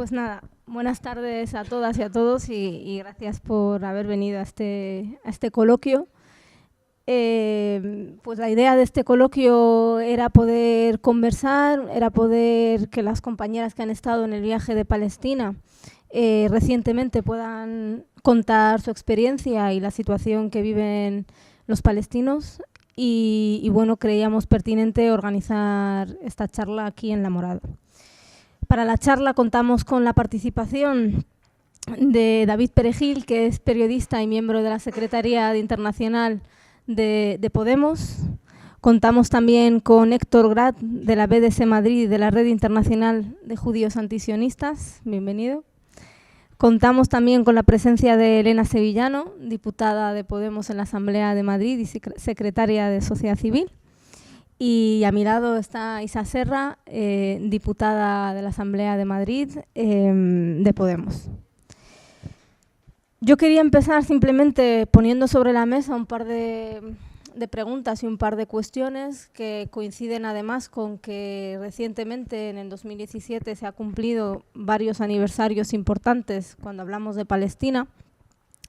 Pues nada, buenas tardes a todas y a todos y gracias por haber venido a este coloquio. Pues la idea de este coloquio era poder conversar, era poder que las compañeras que han estado en el viaje de Palestina recientemente puedan contar su experiencia y la situación que viven los palestinos y bueno, creíamos pertinente organizar esta charla aquí en La Morada. Para la charla contamos con la participación de David Perejil, que es periodista y miembro de la Secretaría Internacional de Podemos. Contamos también con Héctor Grat, de la BDS Madrid, de la Red Internacional de Judíos Antisionistas. Bienvenido. Contamos también con la presencia de Elena Sevillano, diputada de Podemos en la Asamblea de Madrid y secretaria de Sociedad Civil. Y a mi lado está Isa Serra, diputada de la Asamblea de Madrid de Podemos. Yo quería empezar simplemente poniendo sobre la mesa un par de preguntas y un par de cuestiones que coinciden además con que recientemente, en el 2017, se han cumplido varios aniversarios importantes cuando hablamos de Palestina.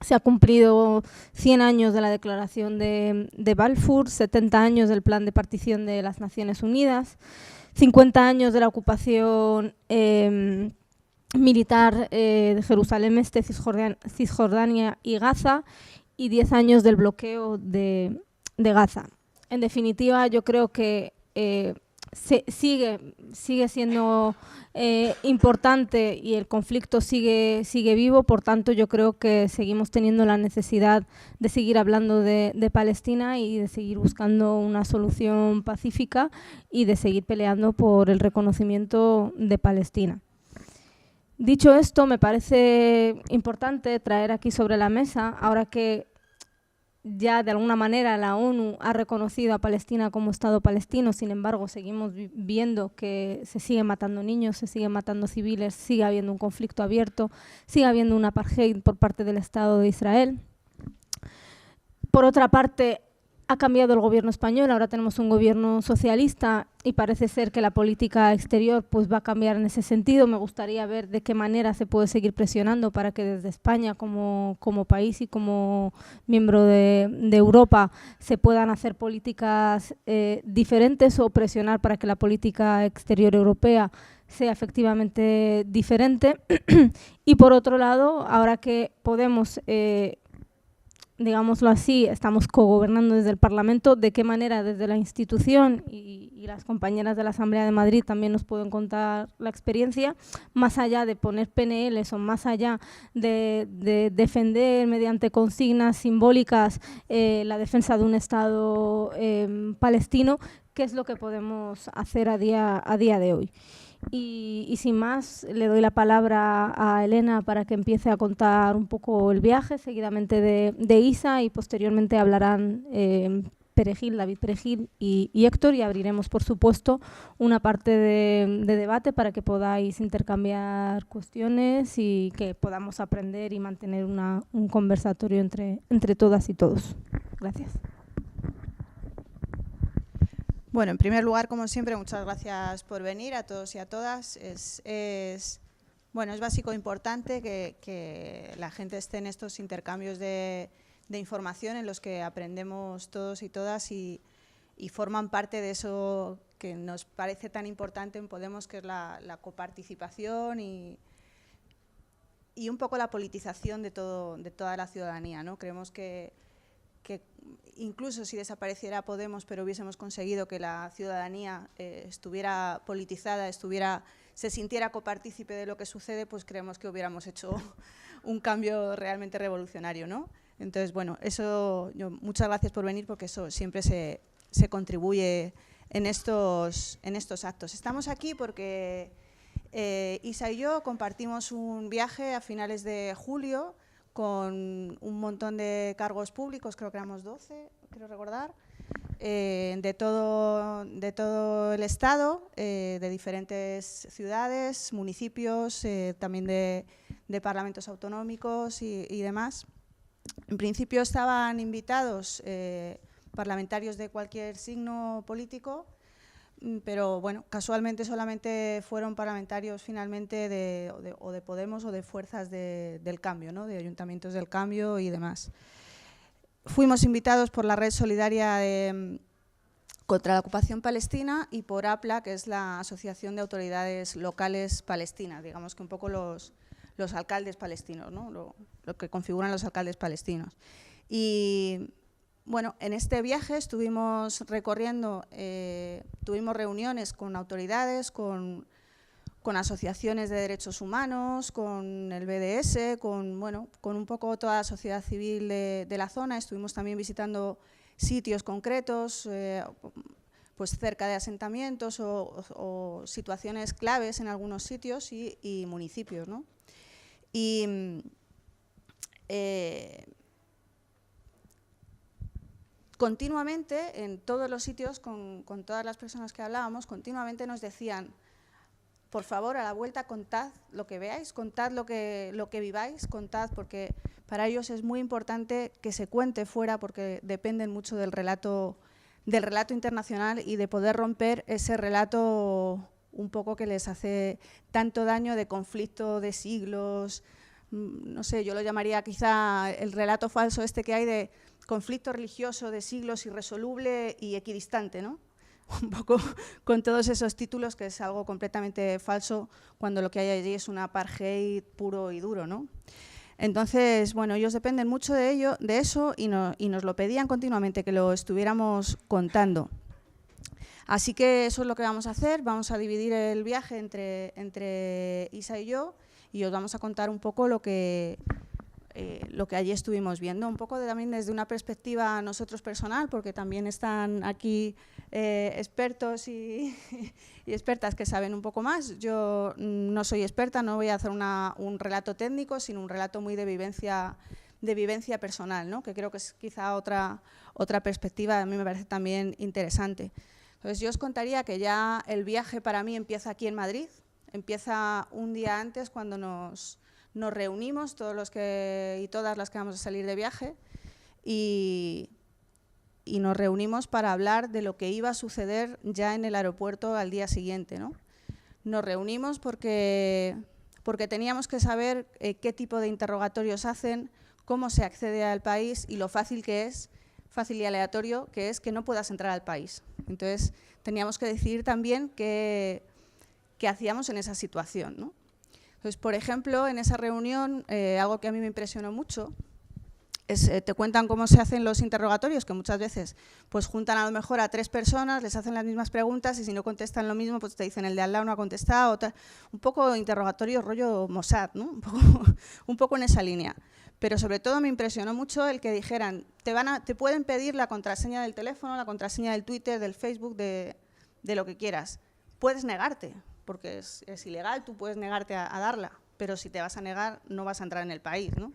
Se ha cumplido 100 años de la Declaración de Balfour, 70 años del Plan de Partición de las Naciones Unidas, 50 años de la ocupación militar de Jerusalén Este, Cisjordania y Gaza, y 10 años del bloqueo de Gaza. En definitiva, yo creo que sigue siendo importante y el conflicto sigue vivo. Por tanto, yo creo que seguimos teniendo la necesidad de seguir hablando de Palestina y de seguir buscando una solución pacífica y de seguir peleando por el reconocimiento de Palestina. Dicho esto, me parece importante traer aquí sobre la mesa, ahora que ya de alguna manera la ONU ha reconocido a Palestina como Estado palestino, sin embargo seguimos viendo que se siguen matando niños, se siguen matando civiles, sigue habiendo un conflicto abierto, sigue habiendo un apartheid por parte del Estado de Israel. Por otra parte, ha cambiado el gobierno español, ahora tenemos un gobierno socialista y parece ser que la política exterior pues va a cambiar en ese sentido. Me gustaría ver de qué manera se puede seguir presionando para que desde España como país y como miembro de Europa se puedan hacer políticas diferentes o presionar para que la política exterior europea sea efectivamente diferente. Y por otro lado, ahora que Podemos digámoslo así, estamos cogobernando desde el Parlamento, de qué manera desde la institución y las compañeras de la Asamblea de Madrid también nos pueden contar la experiencia, más allá de poner PNLs o más allá de defender mediante consignas simbólicas la defensa de un Estado palestino, qué es lo que podemos hacer a día de hoy. Y sin más, le doy la palabra a Elena para que empiece a contar un poco el viaje, seguidamente de Isa, y posteriormente hablarán Perejil, David Perejil y Héctor, y abriremos, por supuesto, una parte de debate para que podáis intercambiar cuestiones y que podamos aprender y mantener un conversatorio entre todas y todos. Gracias. Bueno, en primer lugar, como siempre, muchas gracias por venir a todos y a todas. Es básico e importante que la gente esté en estos intercambios de información en los que aprendemos todos y todas y forman parte de eso que nos parece tan importante en Podemos, que es la coparticipación y un poco la politización de toda la ciudadanía, ¿no? Creemos que incluso si desapareciera Podemos, pero hubiésemos conseguido que la ciudadanía estuviera politizada, se sintiera copartícipe de lo que sucede, pues creemos que hubiéramos hecho un cambio realmente revolucionario, ¿no? Entonces, bueno, muchas gracias por venir, porque eso siempre se contribuye en estos actos. Estamos aquí porque Isa y yo compartimos un viaje a finales de julio con un montón de cargos públicos, creo que éramos 12, quiero recordar, de todo el Estado, de diferentes ciudades, municipios, también de parlamentos autonómicos y demás. En principio estaban invitados parlamentarios de cualquier signo político. pero bueno, casualmente solamente fueron parlamentarios finalmente de Podemos o de fuerzas del cambio, ¿no? De ayuntamientos del cambio y demás. Fuimos invitados por la Red Solidaria contra la Ocupación Palestina y por APLA, que es la Asociación de Autoridades Locales Palestinas, digamos que un poco los alcaldes palestinos, ¿no? Lo que configuran los alcaldes palestinos. Y bueno, en este viaje estuvimos recorriendo, tuvimos reuniones con autoridades, con asociaciones de derechos humanos, con el BDS, con un poco toda la sociedad civil de la zona. Estuvimos también visitando sitios concretos, pues cerca de asentamientos o situaciones claves en algunos sitios y municipios, ¿no? Y continuamente, en todos los sitios, con todas las personas que hablábamos, continuamente nos decían: por favor, a la vuelta contad lo que veáis, contad lo que viváis, contad, porque para ellos es muy importante que se cuente fuera, porque dependen mucho del relato internacional y de poder romper ese relato un poco que les hace tanto daño, de conflicto de siglos. No sé, yo lo llamaría quizá el relato falso este que hay de conflicto religioso de siglos, irresoluble y equidistante, ¿no? Un poco con todos esos títulos, que es algo completamente falso cuando lo que hay allí es un apartheid puro y duro, ¿no? Entonces, bueno, ellos dependen mucho de eso y nos lo pedían continuamente, que lo estuviéramos contando. Así que eso es lo que vamos a hacer. Vamos a dividir el viaje entre Isa y yo, y os vamos a contar un poco lo que allí estuvimos viendo, un poco también desde una perspectiva nosotros personal, porque también están aquí expertos y expertas que saben un poco más. Yo no soy experta, no voy a hacer un relato técnico, sino un relato muy de vivencia personal, ¿no? Que creo que es quizá otra perspectiva, a mí me parece también interesante. Entonces yo os contaría que ya el viaje para mí empieza aquí en Madrid, empieza un día antes cuando nos reunimos, todos los y todas las que vamos a salir de viaje, y nos reunimos para hablar de lo que iba a suceder ya en el aeropuerto al día siguiente, ¿no? Nos reunimos porque teníamos que saber qué tipo de interrogatorios hacen, cómo se accede al país y lo fácil y aleatorio que es que no puedas entrar al país. Entonces teníamos que decidir también qué hacíamos en esa situación, ¿no? Entonces, por ejemplo, en esa reunión, algo que a mí me impresionó mucho es, te cuentan cómo se hacen los interrogatorios, que muchas veces pues juntan a lo mejor a 3 personas, les hacen las mismas preguntas y si no contestan lo mismo, pues te dicen el de al lado no ha contestado, tal. Un poco interrogatorio rollo Mossad, ¿no? Un poco en esa línea. Pero sobre todo me impresionó mucho el que dijeran, te pueden pedir la contraseña del teléfono, la contraseña del Twitter, del Facebook, de lo que quieras. Puedes negarte, porque es ilegal, tú puedes negarte a darla, pero si te vas a negar no vas a entrar en el país, ¿no?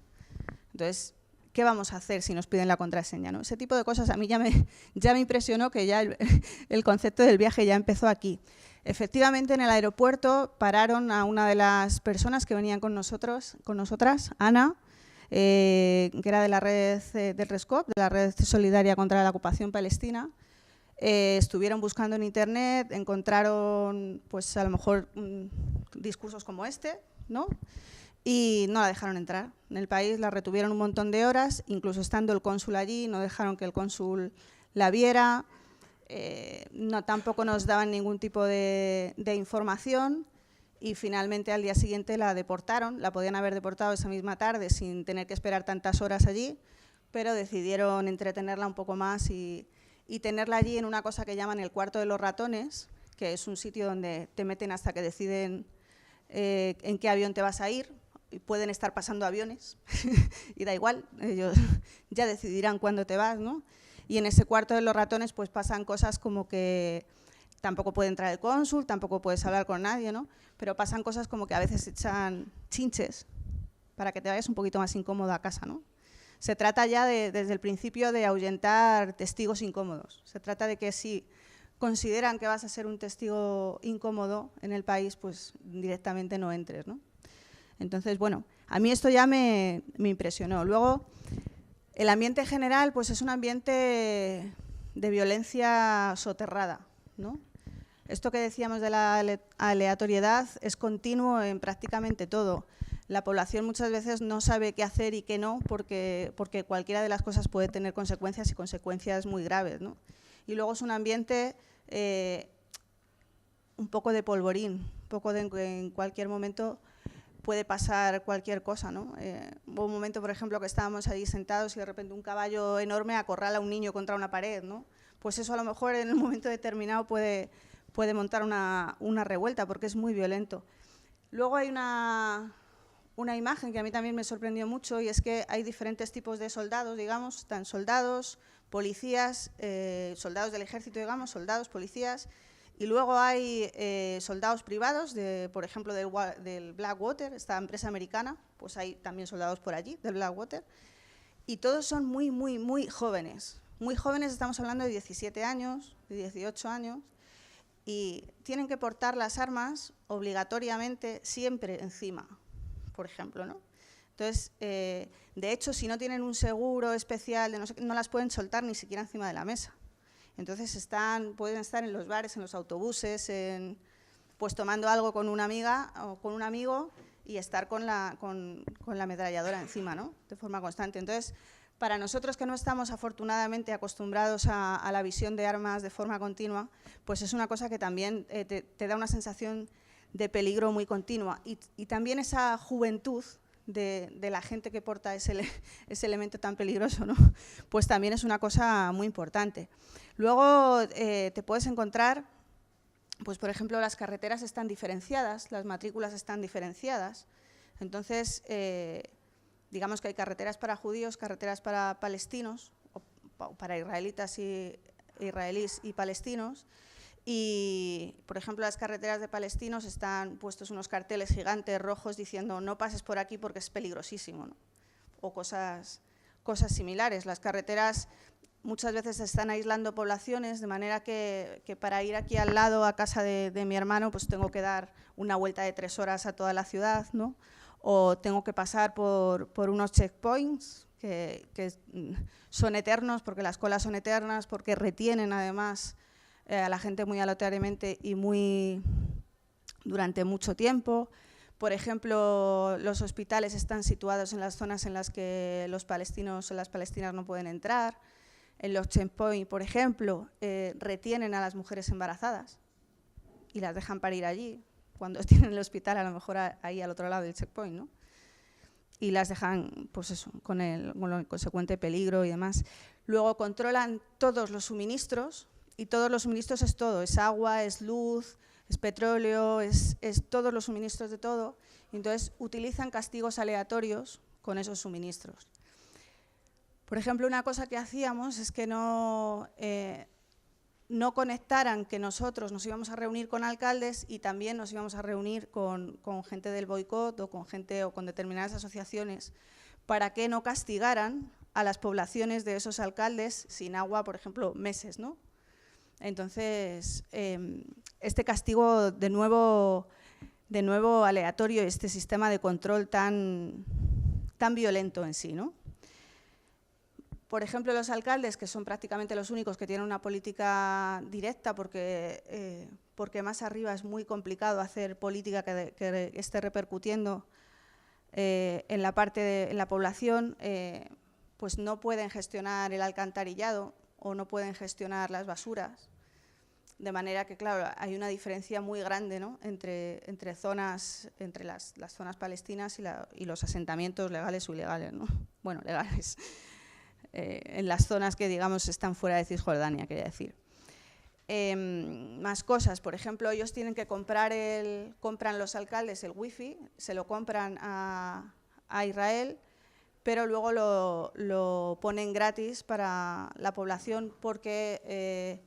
Entonces, ¿qué vamos a hacer si nos piden la contraseña, ¿no? Ese tipo de cosas a mí ya me impresionó, que ya el concepto del viaje ya empezó aquí. Efectivamente, en el aeropuerto pararon a una de las personas que venían con nosotras, Ana, que era de la red del RESCOP, de la Red Solidaria contra la Ocupación Palestina. Estuvieron buscando en internet, encontraron pues a lo mejor discursos como este, ¿no? Y no la dejaron entrar. En el país la retuvieron un montón de horas, incluso estando el cónsul allí, no dejaron que el cónsul la viera, tampoco nos daban ningún tipo de información, y finalmente al día siguiente la deportaron. La podían haber deportado esa misma tarde sin tener que esperar tantas horas allí, pero decidieron entretenerla un poco más y tenerla allí en una cosa que llaman el cuarto de los ratones, que es un sitio donde te meten hasta que deciden en qué avión te vas a ir. Y pueden estar pasando aviones y da igual, ellos ya decidirán cuándo te vas, ¿no? Y en ese cuarto de los ratones pues pasan cosas como que tampoco puede entrar el cónsul, tampoco puedes hablar con nadie, ¿no? Pero pasan cosas como que a veces echan chinches para que te vayas un poquito más incómodo a casa, ¿no? Se trata ya desde el principio de ahuyentar testigos incómodos. Se trata de que si consideran que vas a ser un testigo incómodo en el país, pues directamente no entres, ¿no? Entonces, bueno, a mí esto ya me impresionó. Luego, el ambiente general pues es un ambiente de violencia soterrada, ¿no? Esto que decíamos de la aleatoriedad es continuo en prácticamente todo. La población muchas veces no sabe qué hacer y qué no, porque cualquiera de las cosas puede tener consecuencias y consecuencias muy graves, ¿no? Y luego es un ambiente un poco de polvorín, un poco de en cualquier momento puede pasar cualquier cosa, ¿no? Hubo un momento, por ejemplo, que estábamos allí sentados y de repente un caballo enorme acorrala a un niño contra una pared, ¿no? Pues eso a lo mejor en un momento determinado puede montar una revuelta porque es muy violento. Luego hay una imagen que a mí también me sorprendió mucho, y es que hay diferentes tipos de soldados, digamos, están soldados, policías, soldados del ejército, digamos, soldados, policías, y luego hay soldados privados, por ejemplo, del Blackwater, esta empresa americana, pues hay también soldados por allí, del Blackwater, y todos son muy, muy, muy jóvenes. Muy jóvenes, estamos hablando de 17 años, de 18 años, y tienen que portar las armas obligatoriamente siempre encima, por ejemplo, ¿no? Entonces, de hecho, si no tienen un seguro especial, no las pueden soltar ni siquiera encima de la mesa. Entonces, pueden estar en los bares, en los autobuses, pues tomando algo con una amiga o con un amigo y estar con la ametralladora encima, ¿no? De forma constante. Entonces, para nosotros que no estamos afortunadamente acostumbrados a la visión de armas de forma continua, pues es una cosa que también te da una sensación de peligro muy continua. Y también esa juventud de la gente que porta ese elemento tan peligroso, ¿no? Pues también es una cosa muy importante. Luego te puedes encontrar, pues por ejemplo, las carreteras están diferenciadas, las matrículas están diferenciadas. Entonces, digamos que hay carreteras para judíos, carreteras para palestinos, o para israelíes y palestinos. Y, por ejemplo, las carreteras de palestinos están puestos unos carteles gigantes rojos diciendo no pases por aquí porque es peligrosísimo, ¿no? O cosas similares. Las carreteras muchas veces están aislando poblaciones, de manera que para ir aquí al lado a casa de mi hermano pues tengo que dar una vuelta de 3 horas a toda la ciudad, ¿no? O tengo que pasar por unos checkpoints que son eternos, porque las colas son eternas, porque retienen además a la gente muy aleatoriamente y durante mucho tiempo. Por ejemplo, los hospitales están situados en las zonas en las que los palestinos o las palestinas no pueden entrar. En los checkpoints, por ejemplo, retienen a las mujeres embarazadas y las dejan parir allí, cuando tienen el hospital a lo mejor ahí al otro lado del checkpoint, ¿no? Y las dejan, pues eso, con el consecuente peligro y demás. Luego controlan todos los suministros, y todos los suministros es todo, es agua, es luz, es petróleo, es todos los suministros de todo. Y entonces utilizan castigos aleatorios con esos suministros. Por ejemplo, una cosa que hacíamos es que no conectaran que nosotros nos íbamos a reunir con alcaldes y también nos íbamos a reunir con gente del boicot o con determinadas asociaciones, para que no castigaran a las poblaciones de esos alcaldes sin agua, por ejemplo, meses, ¿no? Entonces, este castigo de nuevo aleatorio, este sistema de control tan violento en sí, ¿no? Por ejemplo, los alcaldes, que son prácticamente los únicos que tienen una política directa, porque más arriba es muy complicado hacer política que esté repercutiendo en la población, pues no pueden gestionar el alcantarillado o no pueden gestionar las basuras. De manera que, claro, hay una diferencia muy grande, ¿no? entre las zonas palestinas y los asentamientos legales o ilegales, ¿no? Bueno, legales. En las zonas que, digamos, están fuera de Cisjordania, quería decir. Más cosas, por ejemplo, ellos tienen que compran los alcaldes el wifi, se lo compran a Israel, pero luego lo ponen gratis para la población porque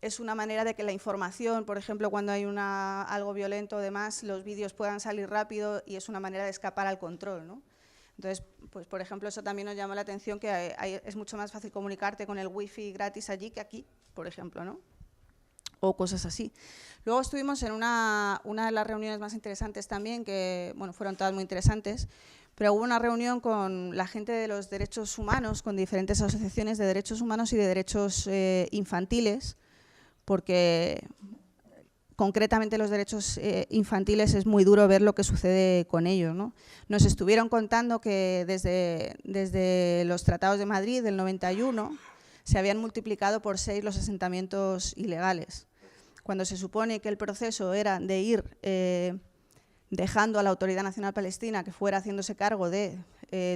es una manera de que la información, por ejemplo, cuando hay algo violento o demás, los vídeos puedan salir rápido y es una manera de escapar al control, ¿no? Entonces, pues por ejemplo, eso también nos llama la atención, que es mucho más fácil comunicarte con el wifi gratis allí que aquí, por ejemplo, ¿no? O cosas así. Luego estuvimos en una de las reuniones más interesantes también, que bueno, fueron todas muy interesantes, pero hubo una reunión con la gente de los derechos humanos, con diferentes asociaciones de derechos humanos y de derechos infantiles, porque concretamente los derechos infantiles, es muy duro ver lo que sucede con ellos, ¿no? Nos estuvieron contando que desde los Tratados de Madrid del 91 se habían multiplicado por 6 los asentamientos ilegales, cuando se supone que el proceso era de ir dejando a la Autoridad Nacional Palestina que fuera haciéndose cargo de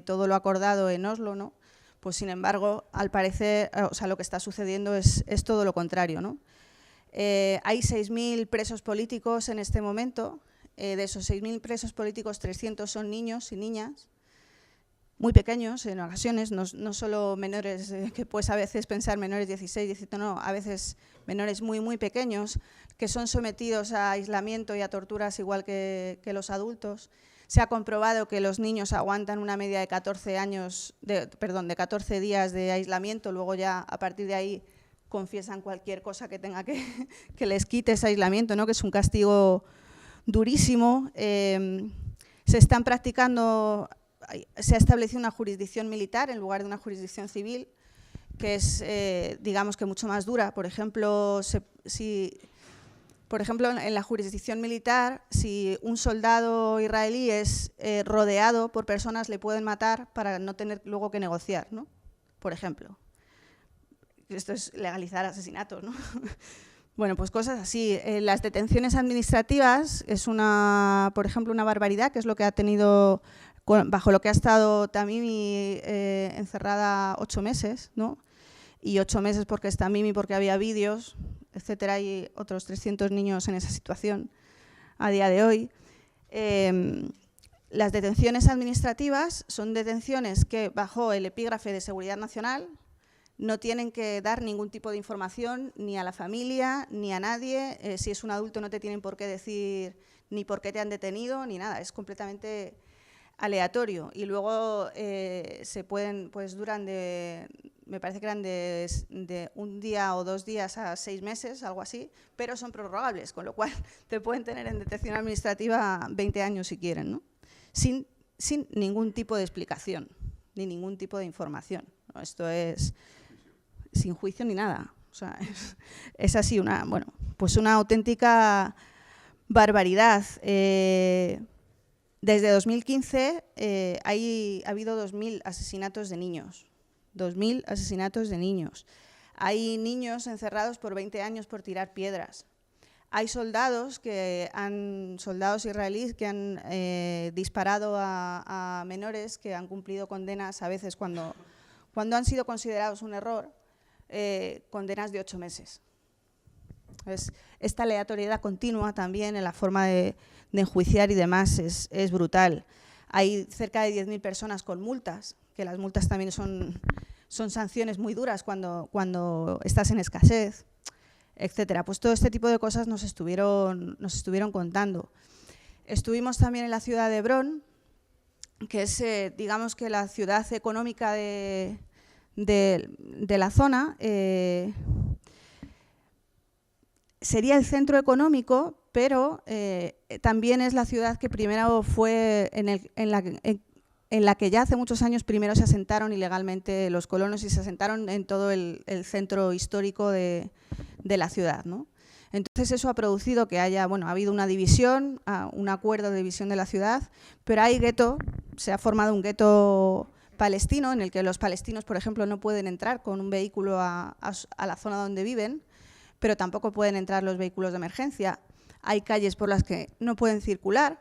todo lo acordado en Oslo, ¿no? Pues sin embargo, al parecer, o sea, lo que está sucediendo es todo lo contrario, ¿no? Hay 6.000 presos políticos en este momento. De esos 6.000 presos políticos, 300 son niños y niñas, muy pequeños en ocasiones, no solo menores, que pues a veces pensar menores 16, 17, no, a veces menores muy, muy pequeños, que son sometidos a aislamiento y a torturas igual que los adultos. Se ha comprobado que los niños aguantan una media de 14 días de aislamiento, luego ya a partir de ahí confiesan cualquier cosa que tenga que les quite ese aislamiento, ¿no? Que es un castigo durísimo. Se están practicando, se ha establecido una jurisdicción militar en lugar de una jurisdicción civil, que es, digamos que mucho más dura. Por ejemplo, en la jurisdicción militar, si un soldado israelí es rodeado por personas, le pueden matar para no tener luego que negociar, ¿no? Por ejemplo. Esto es legalizar asesinatos, ¿no? Bueno, pues cosas así. Las detenciones administrativas es por ejemplo, una barbaridad, que es lo que ha tenido, bajo lo que ha estado Tamimi encerrada 8 meses, ¿no? Y 8 meses porque está Tamimi, porque había vídeos, etcétera. Hay otros 300 niños en esa situación a día de hoy. Las detenciones administrativas son detenciones que, bajo el epígrafe de seguridad nacional, no tienen que dar ningún tipo de información ni a la familia ni a nadie. Si es un adulto no te tienen por qué decir ni por qué te han detenido ni nada, es completamente aleatorio. Y luego se pueden, pues duran me parece que eran de 1 día o 2 días a 6 meses, algo así, pero son prorrogables, con lo cual te pueden tener en detención administrativa 20 años si quieren, ¿no? Sin ningún tipo de explicación ni ningún tipo de información, ¿no? Esto es sin juicio ni nada. O sea, es así, pues una auténtica barbaridad. Desde 2015 ha habido 2.000 asesinatos de niños. 2.000 asesinatos de niños. Hay niños encerrados por 20 años por tirar piedras. Hay soldados israelíes que han disparado a menores que han cumplido condenas, a veces cuando han sido considerados un error, condenas de 8 meses. Entonces, esta aleatoriedad continua también en la forma de enjuiciar y demás es brutal. Hay cerca de 10.000 personas con multas, que las multas también son sanciones muy duras cuando estás en escasez, etcétera. Pues todo este tipo de cosas nos estuvieron contando. Estuvimos también en la ciudad de Hebrón, que es, digamos que la ciudad económica de la zona. Sería el centro económico, pero también es la ciudad que primero fue en la que ya hace muchos años primero se asentaron ilegalmente los colonos y se asentaron en todo el centro histórico de la ciudad, ¿no? Entonces eso ha producido que ha habido una división, un acuerdo de división de la ciudad, pero hay gueto, se ha formado un gueto palestino en el que los palestinos, por ejemplo, no pueden entrar con un vehículo a la zona donde viven, pero tampoco pueden entrar los vehículos de emergencia. Hay calles por las que no pueden circular,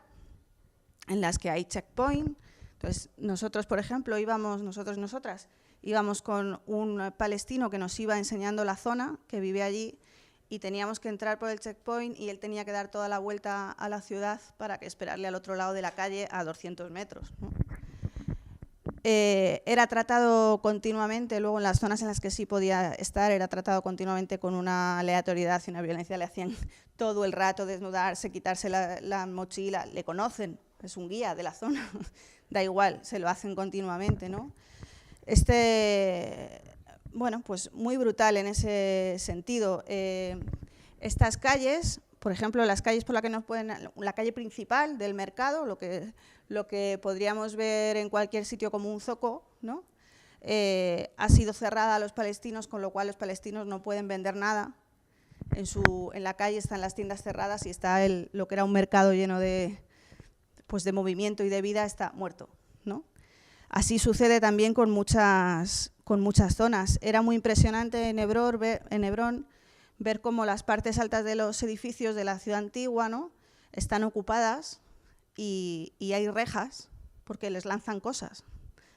en las que hay checkpoint. Entonces, nosotros, por ejemplo, nosotras íbamos con un palestino que nos iba enseñando la zona, que vive allí, y teníamos que entrar por el checkpoint y él tenía que dar toda la vuelta a la ciudad para que esperarle al otro lado de la calle a 200 metros, ¿no? Era tratado continuamente, luego en las zonas en las que sí podía estar, era tratado continuamente con una aleatoriedad y una violencia. Le hacían todo el rato desnudarse, quitarse la mochila. Le conocen, es un guía de la zona, da igual, se lo hacen continuamente, ¿no? Pues muy brutal en ese sentido. Estas calles, por ejemplo, las calles por las que nos pueden, la calle principal del mercado, lo que podríamos ver en cualquier sitio como un zoco, ¿no? Ha sido cerrada a los palestinos, con lo cual los palestinos no pueden vender nada. en la calle están las tiendas cerradas y está lo que era un mercado lleno de movimiento y de vida está muerto, ¿no? Así sucede también con muchas zonas. Era muy impresionante en Hebrón ver cómo las partes altas de los edificios de la ciudad antigua, ¿no?, están ocupadas y hay rejas porque les lanzan cosas.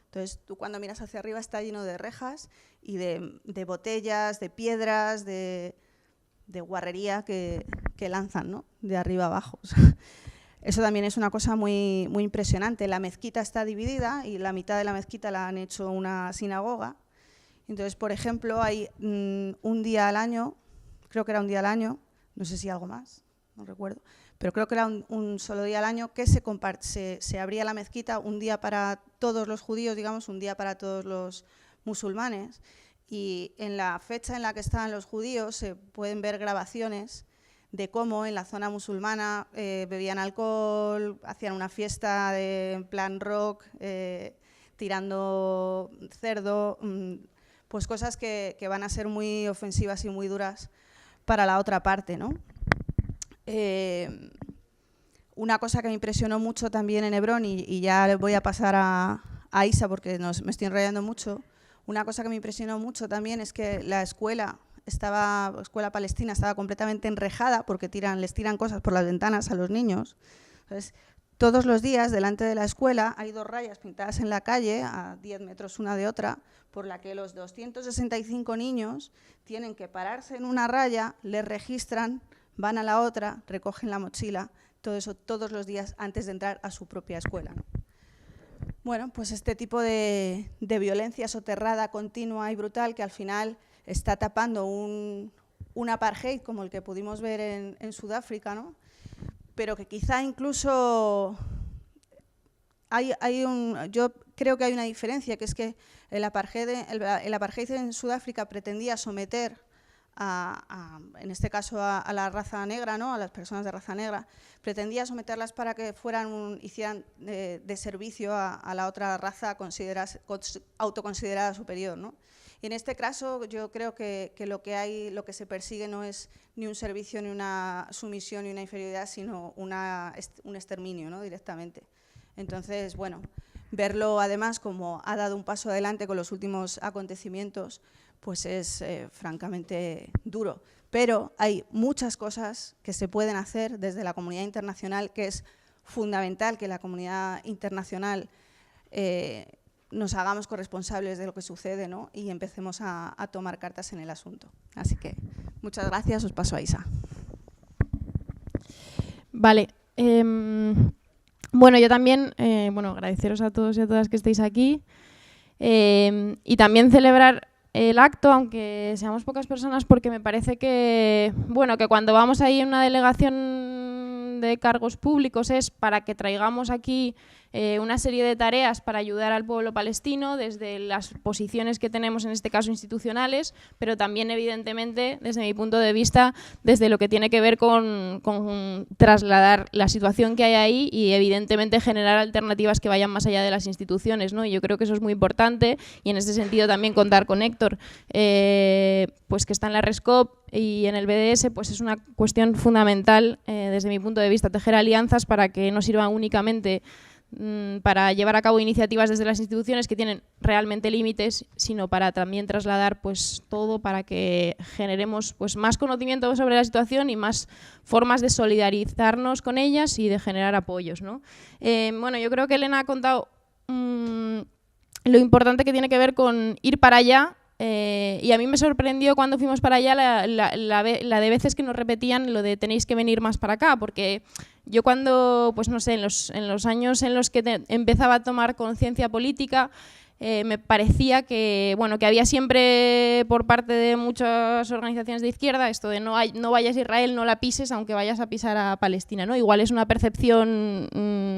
Entonces, tú cuando miras hacia arriba está lleno de rejas y de botellas, de piedras, de guarrería que lanzan, ¿no?, de arriba abajo. Eso también es una cosa muy, muy impresionante. La mezquita está dividida y la mitad de la mezquita la han hecho una sinagoga. Entonces, por ejemplo, hay un día al año, creo que era un día al año, no sé si algo más, no recuerdo, pero creo que era un solo día al año que se abría la mezquita, un día para todos los judíos, digamos, un día para todos los musulmanes. Y en la fecha en la que estaban los judíos se pueden ver grabaciones de cómo en la zona musulmana bebían alcohol, hacían una fiesta en plan rock, tirando cerdo, pues cosas que van a ser muy ofensivas y muy duras para la otra parte, ¿no? Una cosa que me impresionó mucho también en Hebrón, y ya le voy a pasar a Isa porque me estoy enrollando mucho, una cosa que me impresionó mucho también es que la escuela palestina estaba completamente enrejada porque les tiran cosas por las ventanas a los niños. Entonces, todos los días delante de la escuela hay 2 rayas pintadas en la calle, a 10 metros una de otra, por la que los 265 niños tienen que pararse en una raya, les registran, van a la otra, recogen la mochila, todo eso todos los días antes de entrar a su propia escuela, ¿no? Bueno, pues este tipo de violencia soterrada, continua y brutal que al final está tapando un apartheid como el que pudimos ver en Sudáfrica, ¿no?, pero que quizá incluso yo creo que hay una diferencia, que es que el apartheid en Sudáfrica pretendía someter en este caso a la raza negra, ¿no?, a las personas de raza negra, pretendía someterlas para que hicieran de servicio a la otra raza autoconsiderada superior, ¿no? Y en este caso yo creo que lo que se persigue no es ni un servicio, ni una sumisión, ni una inferioridad, sino un exterminio, ¿no?, directamente. Entonces, bueno, verlo además como ha dado un paso adelante con los últimos acontecimientos, pues es francamente duro. Pero hay muchas cosas que se pueden hacer desde la comunidad internacional, que es fundamental que la comunidad internacional nos hagamos corresponsables de lo que sucede, ¿no?, y empecemos a tomar cartas en el asunto. Así que muchas gracias, os paso a Isa. Vale. Bueno, yo también, agradeceros a todos y a todas que estéis aquí y también celebrar el acto, aunque seamos pocas personas, porque me parece que, que cuando vamos ahí en una delegación de cargos públicos es para que traigamos aquí una serie de tareas para ayudar al pueblo palestino desde las posiciones que tenemos, en este caso institucionales, pero también evidentemente desde mi punto de vista desde lo que tiene que ver con trasladar la situación que hay ahí y evidentemente generar alternativas que vayan más allá de las instituciones, ¿no? Y yo creo que eso es muy importante y en ese sentido también contar con Héctor, pues que está en la RESCOP y en el BDS, pues es una cuestión fundamental desde mi punto de vista, tejer alianzas para que no sirvan únicamente para llevar a cabo iniciativas desde las instituciones que tienen realmente límites, sino para también trasladar pues todo para que generemos pues más conocimiento sobre la situación y más formas de solidarizarnos con ellas y de generar apoyos, ¿no? Yo creo que Elena ha contado lo importante que tiene que ver con ir para allá. Y a mí me sorprendió cuando fuimos para allá la de veces que nos repetían lo de tenéis que venir más para acá, porque yo cuando, pues no sé, en los años en los que empezaba a tomar conciencia política, me parecía que había siempre por parte de muchas organizaciones de izquierda esto de no vayas a Israel, no la pises, aunque vayas a pisar a Palestina, ¿no? Igual es una percepción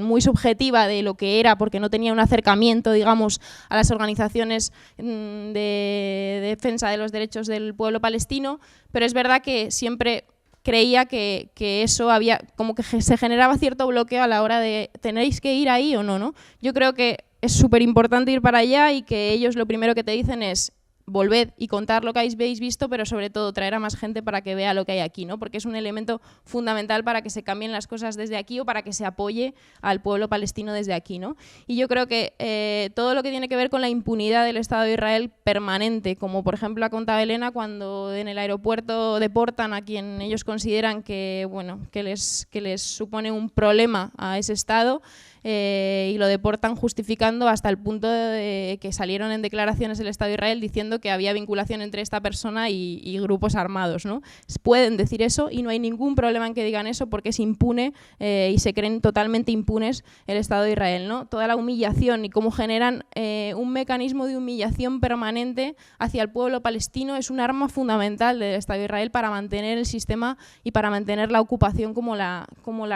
muy subjetiva de lo que era, porque no tenía un acercamiento, digamos, a las organizaciones de defensa de los derechos del pueblo palestino, pero es verdad que siempre creía que eso había, como que se generaba cierto bloqueo a la hora de ¿tenéis que ir ahí o no, no? Yo creo que es súper importante ir para allá y que ellos lo primero que te dicen es volved y contar lo que habéis visto, pero sobre todo traer a más gente para que vea lo que hay aquí, ¿no? Porque es un elemento fundamental para que se cambien las cosas desde aquí o para que se apoye al pueblo palestino desde aquí, ¿no? Y yo creo que todo lo que tiene que ver con la impunidad del Estado de Israel permanente, como por ejemplo ha contado Elena, cuando en el aeropuerto deportan a quien ellos consideran que, bueno, que les supone un problema a ese Estado, y lo deportan justificando hasta el punto de que salieron en declaraciones del Estado de Israel diciendo que había vinculación entre esta persona y grupos armados, ¿no? Pueden decir eso y no hay ningún problema en que digan eso porque es impune y se creen totalmente impunes el Estado de Israel, ¿no? Toda la humillación y cómo generan un mecanismo de humillación permanente hacia el pueblo palestino es un arma fundamental del Estado de Israel para mantener el sistema y para mantener la ocupación como la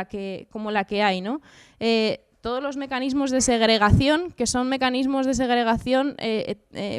que hay, ¿no? Todos los mecanismos de segregación, que son mecanismos de segregación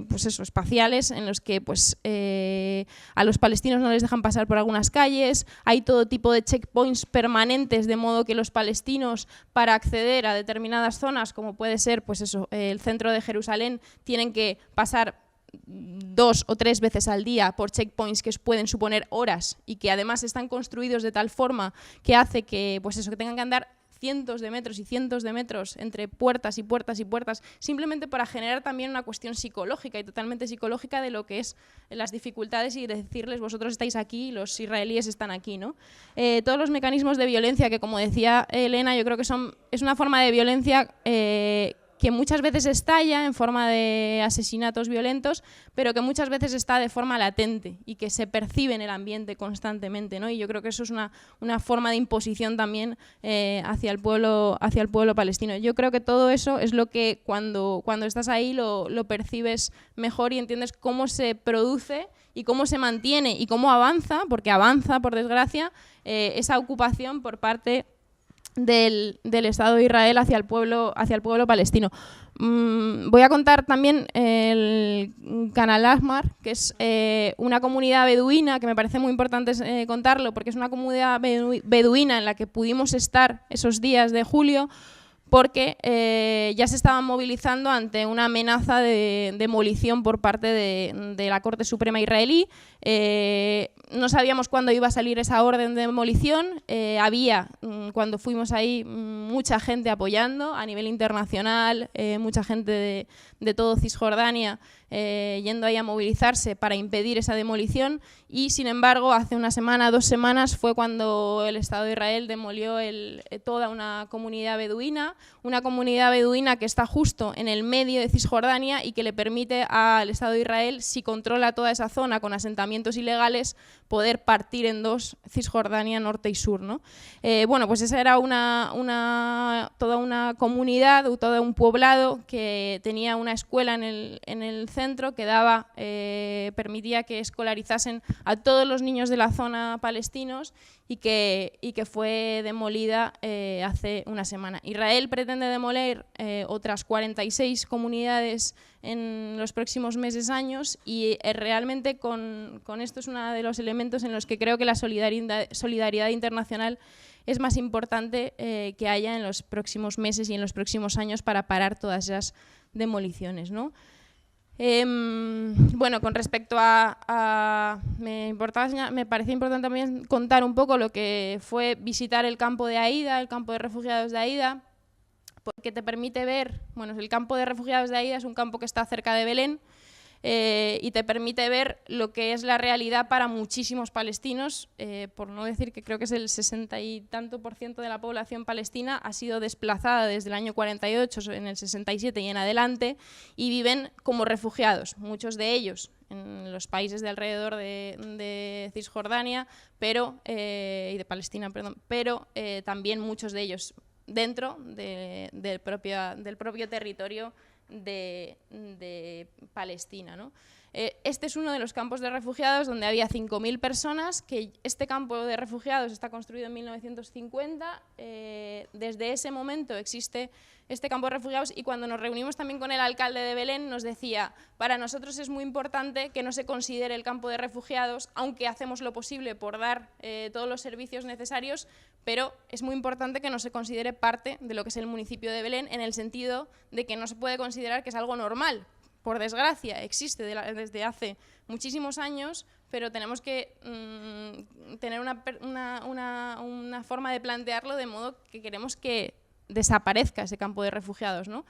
pues eso, espaciales, en los que pues, a los palestinos no les dejan pasar por algunas calles, hay todo tipo de checkpoints permanentes, de modo que los palestinos, para acceder a determinadas zonas, como puede ser pues eso, el centro de Jerusalén, tienen que pasar 2 o 3 veces al día por checkpoints que pueden suponer horas y que además están construidos de tal forma que hace que, pues eso, que tengan que andar cientos de metros y cientos de metros entre puertas y puertas y puertas, simplemente para generar también una cuestión psicológica y totalmente psicológica de lo que es las dificultades y decirles vosotros estáis aquí, los israelíes están aquí, ¿no? Todos los mecanismos de violencia que, como decía Elena, yo creo que es una forma de violencia que muchas veces estalla en forma de asesinatos violentos, pero que muchas veces está de forma latente y que se percibe en el ambiente constantemente, ¿no? Y yo creo que eso es una forma de imposición también hacia el pueblo palestino. Yo creo que todo eso es lo que cuando estás ahí lo percibes mejor y entiendes cómo se produce y cómo se mantiene y cómo avanza, porque avanza, por desgracia, esa ocupación por parte del Estado de Israel hacia el pueblo palestino. Voy a contar también el Canal Ahmar, que es una comunidad beduina, que me parece muy importante contarlo, porque es una comunidad beduina en la que pudimos estar esos días de julio, porque ya se estaban movilizando ante una amenaza de demolición por parte de la Corte Suprema israelí. No sabíamos cuándo iba a salir esa orden de demolición. Había, cuando fuimos ahí, mucha gente apoyando a nivel internacional, mucha gente de todo Cisjordania yendo ahí a movilizarse para impedir esa demolición, y sin embargo hace una semana, 2 semanas fue cuando el Estado de Israel demolió toda una comunidad beduina que está justo en el medio de Cisjordania y que le permite al Estado de Israel, si controla toda esa zona con asentamientos ilegales, poder partir en 2 Cisjordania norte y sur, ¿no? Bueno, pues esa era toda una comunidad, todo un poblado que tenía una escuela en el centro que permitía que escolarizasen a todos los niños de la zona palestinos y que fue demolida hace una semana. Israel pretende demoler otras 46 comunidades en los próximos meses, años, y realmente con esto es uno de los elementos en los que creo que la solidaridad internacional es más importante que haya en los próximos meses y en los próximos años para parar todas esas demoliciones, ¿no? Bueno, con respecto me parecía importante también contar un poco lo que fue visitar el campo de Aida, el campo de refugiados de Aida, porque te permite ver, bueno, el campo de refugiados de Aida es un campo que está cerca de Belén, y te permite ver lo que es la realidad para muchísimos palestinos, por no decir que creo que es el 60 y tanto % de la población palestina ha sido desplazada desde el año 48, en el 67 y en adelante, y viven como refugiados, muchos de ellos en los países de alrededor de Cisjordania y de Palestina, perdón, pero también muchos de ellos dentro del propio territorio de Palestina, ¿no? Este es uno de los campos de refugiados donde había 5.000 personas, que este campo de refugiados está construido en 1950, desde ese momento existe este campo de refugiados, y cuando nos reunimos también con el alcalde de Belén nos decía, para nosotros es muy importante que no se considere el campo de refugiados, aunque hacemos lo posible por dar todos los servicios necesarios, pero es muy importante que no se considere parte de lo que es el municipio de Belén, en el sentido de que no se puede considerar que es algo normal, por desgracia, existe desde hace muchísimos años, pero tenemos que tener una forma de plantearlo de modo que queremos que desaparezca ese campo de refugiados, ¿no?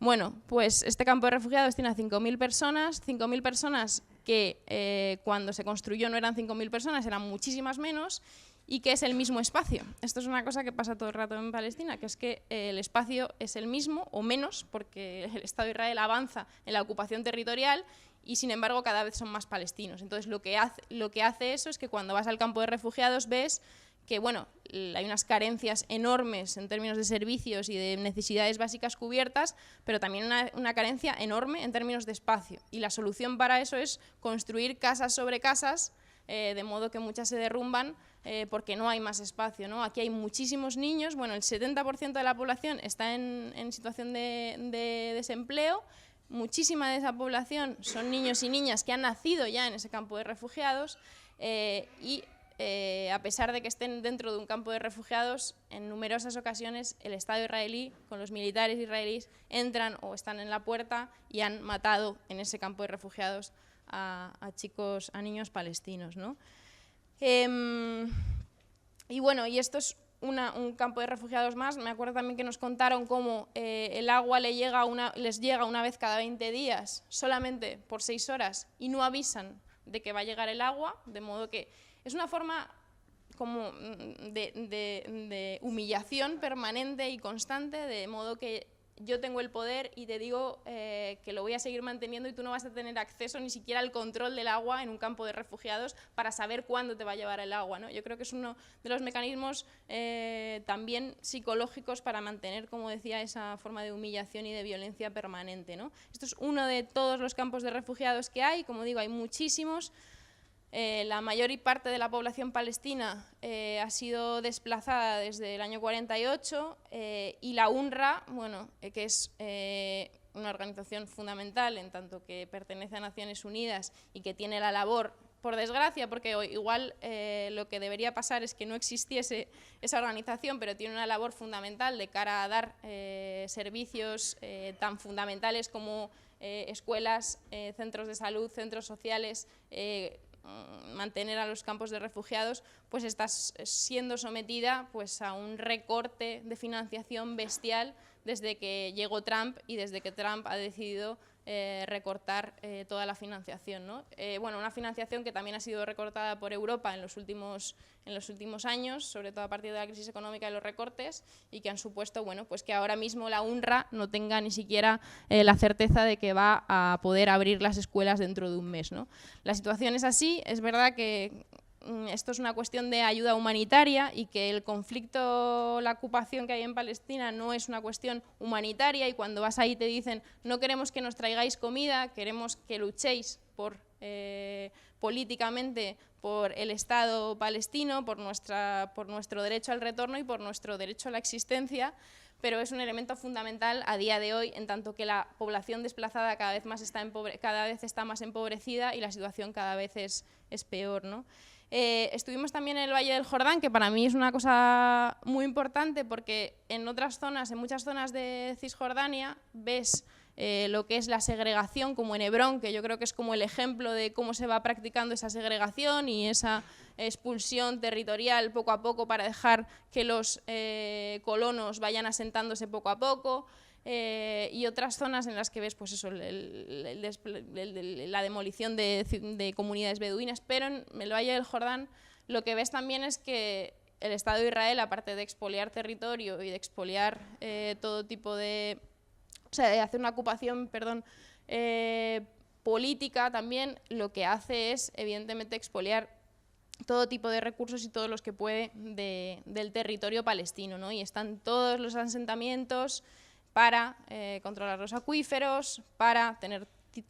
Bueno, pues este campo de refugiados tiene a 5.000 personas que cuando se construyó no eran 5.000 personas, eran muchísimas menos, y que es el mismo espacio. Esto es una cosa que pasa todo el rato en Palestina, que es que el espacio es el mismo o menos, porque el Estado de Israel avanza en la ocupación territorial y sin embargo cada vez son más palestinos. Entonces lo que hace eso es que cuando vas al campo de refugiados ves que bueno, hay unas carencias enormes en términos de servicios y de necesidades básicas cubiertas, pero también una carencia enorme en términos de espacio. Y la solución para eso es construir casas sobre casas, de modo que muchas se derrumban porque no hay más espacio, ¿no? Aquí hay muchísimos niños, bueno, el 70% de la población está en situación de desempleo, muchísima de esa población son niños y niñas que han nacido ya en ese campo de refugiados y a pesar de que estén dentro de un campo de refugiados, en numerosas ocasiones el Estado israelí, con los militares israelíes, entran o están en la puerta y han matado en ese campo de refugiados a niños palestinos, ¿no? Y bueno, y esto es un campo de refugiados más. Me acuerdo también que nos contaron cómo el agua les llega una vez cada 20 días, solamente por 6 horas, y no avisan de que va a llegar el agua, de modo que es una forma como de humillación permanente y constante, de modo que yo tengo el poder y te digo que lo voy a seguir manteniendo y tú no vas a tener acceso ni siquiera al control del agua en un campo de refugiados para saber cuándo te va a llevar el agua, ¿no? Yo creo que es uno de los mecanismos también psicológicos para mantener, como decía, esa forma de humillación y de violencia permanente, ¿no? Esto es uno de todos los campos de refugiados que hay, como digo, hay muchísimos. La mayor parte de la población palestina ha sido desplazada desde el año 48 y la UNRWA, bueno, que es una organización fundamental en tanto que pertenece a Naciones Unidas y que tiene la labor, por desgracia, porque igual lo que debería pasar es que no existiese esa organización, pero tiene una labor fundamental de cara a dar servicios tan fundamentales como escuelas, centros de salud, centros sociales, mantener a los campos de refugiados, pues está siendo sometida pues, a un recorte de financiación bestial desde que llegó Trump y desde que Trump ha decidido recortar toda la financiación, ¿no? Bueno, una financiación que también ha sido recortada por Europa en los últimos años, sobre todo a partir de la crisis económica y los recortes, y que han supuesto, bueno, pues que ahora mismo la UNRWA no tenga ni siquiera la certeza de que va a poder abrir las escuelas dentro de un mes, ¿no? La situación es así, es verdad que esto es una cuestión de ayuda humanitaria y que el conflicto, la ocupación que hay en Palestina no es una cuestión humanitaria, y cuando vas ahí te dicen no queremos que nos traigáis comida, queremos que luchéis políticamente por el Estado palestino, por nuestro derecho al retorno y por nuestro derecho a la existencia, pero es un elemento fundamental a día de hoy, en tanto que la población desplazada cada vez está más empobrecida y la situación cada vez es peor, ¿no? Estuvimos también en el Valle del Jordán, que para mí es una cosa muy importante porque en muchas zonas de Cisjordania ves lo que es la segregación, como en Hebrón, que yo creo que es como el ejemplo de cómo se va practicando esa segregación y esa expulsión territorial poco a poco para dejar que los colonos vayan asentándose poco a poco. Y otras zonas en las que ves pues eso, la demolición de comunidades beduinas, pero en el Valle del Jordán lo que ves también es que el Estado de Israel, aparte de expoliar territorio y de expoliar todo tipo de... O sea, de hacer una ocupación, política también, lo que hace es, evidentemente, expoliar todo tipo de recursos y todos los que puede del territorio palestino, ¿no? Y están todos los asentamientos para controlar los acuíferos, para tener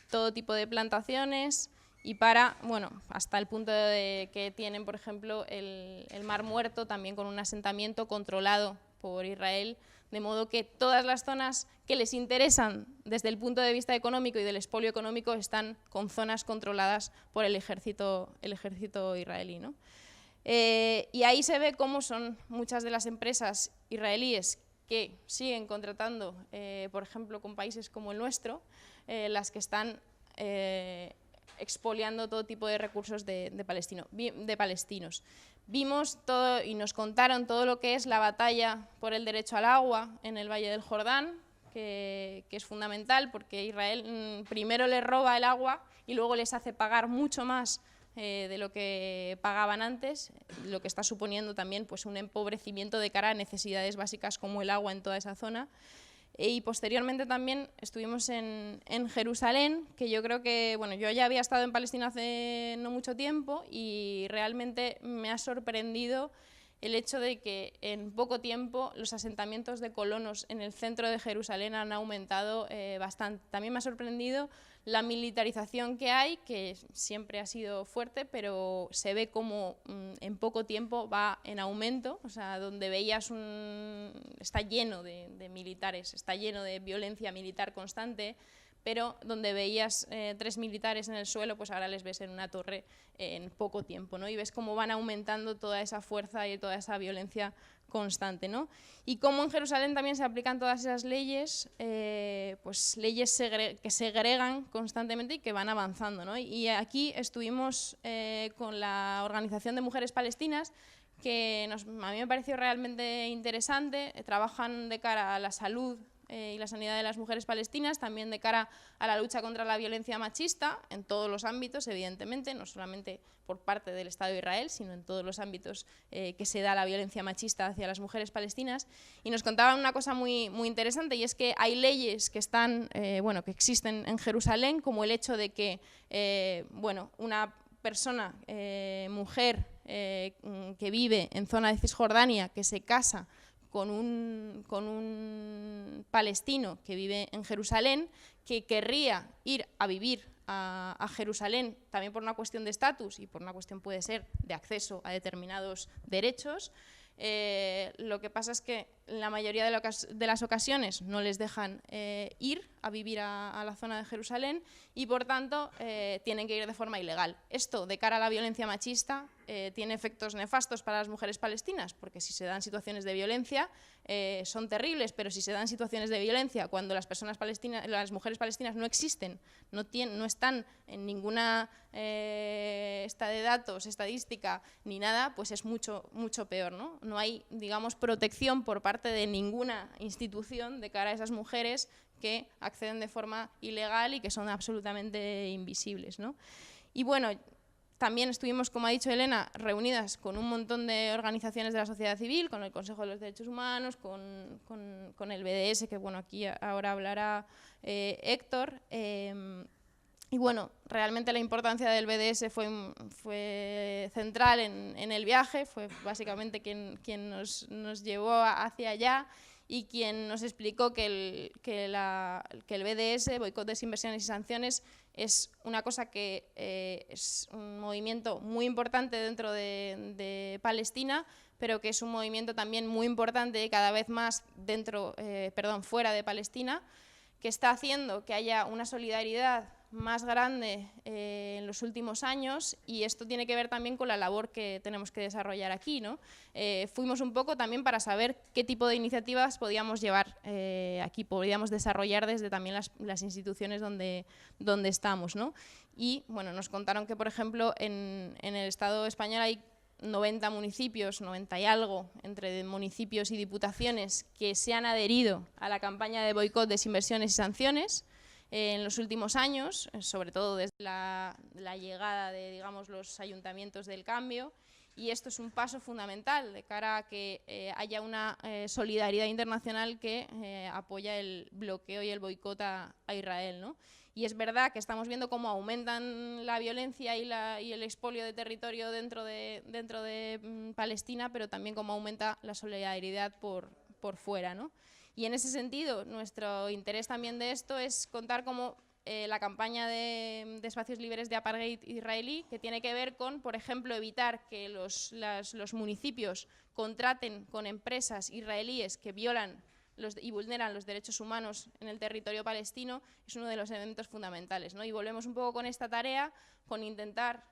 todo tipo de plantaciones y para, bueno, hasta el punto de que tienen, por ejemplo, el Mar Muerto también con un asentamiento controlado por Israel, de modo que todas las zonas que les interesan desde el punto de vista económico y del expolio económico están con zonas controladas por el ejército israelí, ¿no? Y ahí se ve cómo son muchas de las empresas israelíes que siguen contratando, por ejemplo, con países como el nuestro, las que están expoliando todo tipo de recursos de palestinos. Vimos todo y nos contaron todo lo que es la batalla por el derecho al agua en el Valle del Jordán, que es fundamental porque Israel primero les roba el agua y luego les hace pagar mucho más de lo que pagaban antes, lo que está suponiendo también pues, un empobrecimiento de cara a necesidades básicas como el agua en toda esa zona. Y posteriormente también estuvimos en Jerusalén, que yo creo que, bueno, yo ya había estado en Palestina hace no mucho tiempo y realmente me ha sorprendido el hecho de que en poco tiempo los asentamientos de colonos en el centro de Jerusalén han aumentado bastante. También me ha sorprendido la militarización que hay, que siempre ha sido fuerte, pero se ve como en poco tiempo va en aumento, o sea, donde veías está lleno de militares, está lleno de violencia militar constante, pero donde veías 3 militares en el suelo, pues ahora les ves en una torre en poco tiempo, ¿no? Y ves cómo van aumentando toda esa fuerza y toda esa violencia constante, ¿no? Y cómo en Jerusalén también se aplican todas esas leyes, pues leyes que segregan constantemente y que van avanzando, ¿no? Y aquí estuvimos con la Organización de Mujeres Palestinas, que a mí me pareció realmente interesante. Trabajan de cara a la salud y la sanidad de las mujeres palestinas, también de cara a la lucha contra la violencia machista, en todos los ámbitos, evidentemente, no solamente por parte del Estado de Israel, sino en todos los ámbitos que se da la violencia machista hacia las mujeres palestinas. Y nos contaban una cosa muy, muy interesante, y es que hay leyes que están, bueno, que existen en Jerusalén, como el hecho de que, bueno, una persona, mujer, que vive en zona de Cisjordania, que se casa con un palestino que vive en Jerusalén, que querría ir a vivir a Jerusalén, también por una cuestión de estatus y por una cuestión, puede ser, de acceso a determinados derechos. Lo que pasa es que en la mayoría de las ocasiones no les dejan ir a vivir a la zona de Jerusalén y, por tanto, tienen que ir de forma ilegal. Esto, de cara a la violencia machista, tiene efectos nefastos para las mujeres palestinas, porque si se dan situaciones de violencia son terribles, pero si se dan situaciones de violencia cuando las mujeres palestinas no existen, no están en ninguna esta de datos, estadística ni nada, pues es mucho, mucho peor, ¿no? No hay, digamos, protección por parte de ninguna institución de cara a esas mujeres que acceden de forma ilegal y que son absolutamente invisibles, ¿no? Y bueno, también estuvimos, como ha dicho Elena, reunidas con un montón de organizaciones de la sociedad civil, con el Consejo de los Derechos Humanos, con el BDS, que bueno, aquí ahora hablará Héctor. Y bueno, realmente la importancia del BDS fue central en el viaje, fue básicamente quien nos llevó hacia allá y quien nos explicó que el BDS, Boicot, Desinversiones y Sanciones, es una cosa que es un movimiento muy importante dentro de Palestina, pero que es un movimiento también muy importante cada vez más fuera de Palestina, que está haciendo que haya una solidaridad más grande en los últimos años, y esto tiene que ver también con la labor que tenemos que desarrollar aquí, ¿no? Fuimos un poco también para saber qué tipo de iniciativas podíamos llevar aquí, podíamos desarrollar desde también las instituciones donde estamos, ¿no? Y bueno, nos contaron que, por ejemplo, en el Estado español hay 90 municipios, 90 y algo, entre municipios y diputaciones, que se han adherido a la campaña de boicot, desinversiones y sanciones en los últimos años, sobre todo desde la llegada de, digamos, los ayuntamientos del cambio, y esto es un paso fundamental de cara a que haya una solidaridad internacional que apoya el bloqueo y el boicot a Israel, ¿no? Y es verdad que estamos viendo cómo aumentan la violencia y el expolio de territorio dentro de Palestina, pero también cómo aumenta la solidaridad por fuera, ¿no? Y en ese sentido, nuestro interés también de esto es contar cómo la campaña de espacios libres de apartheid israelí, que tiene que ver con, por ejemplo, evitar que los municipios contraten con empresas israelíes que violan y vulneran los derechos humanos en el territorio palestino, es uno de los elementos fundamentales, ¿no? Y volvemos un poco con esta tarea, con intentar,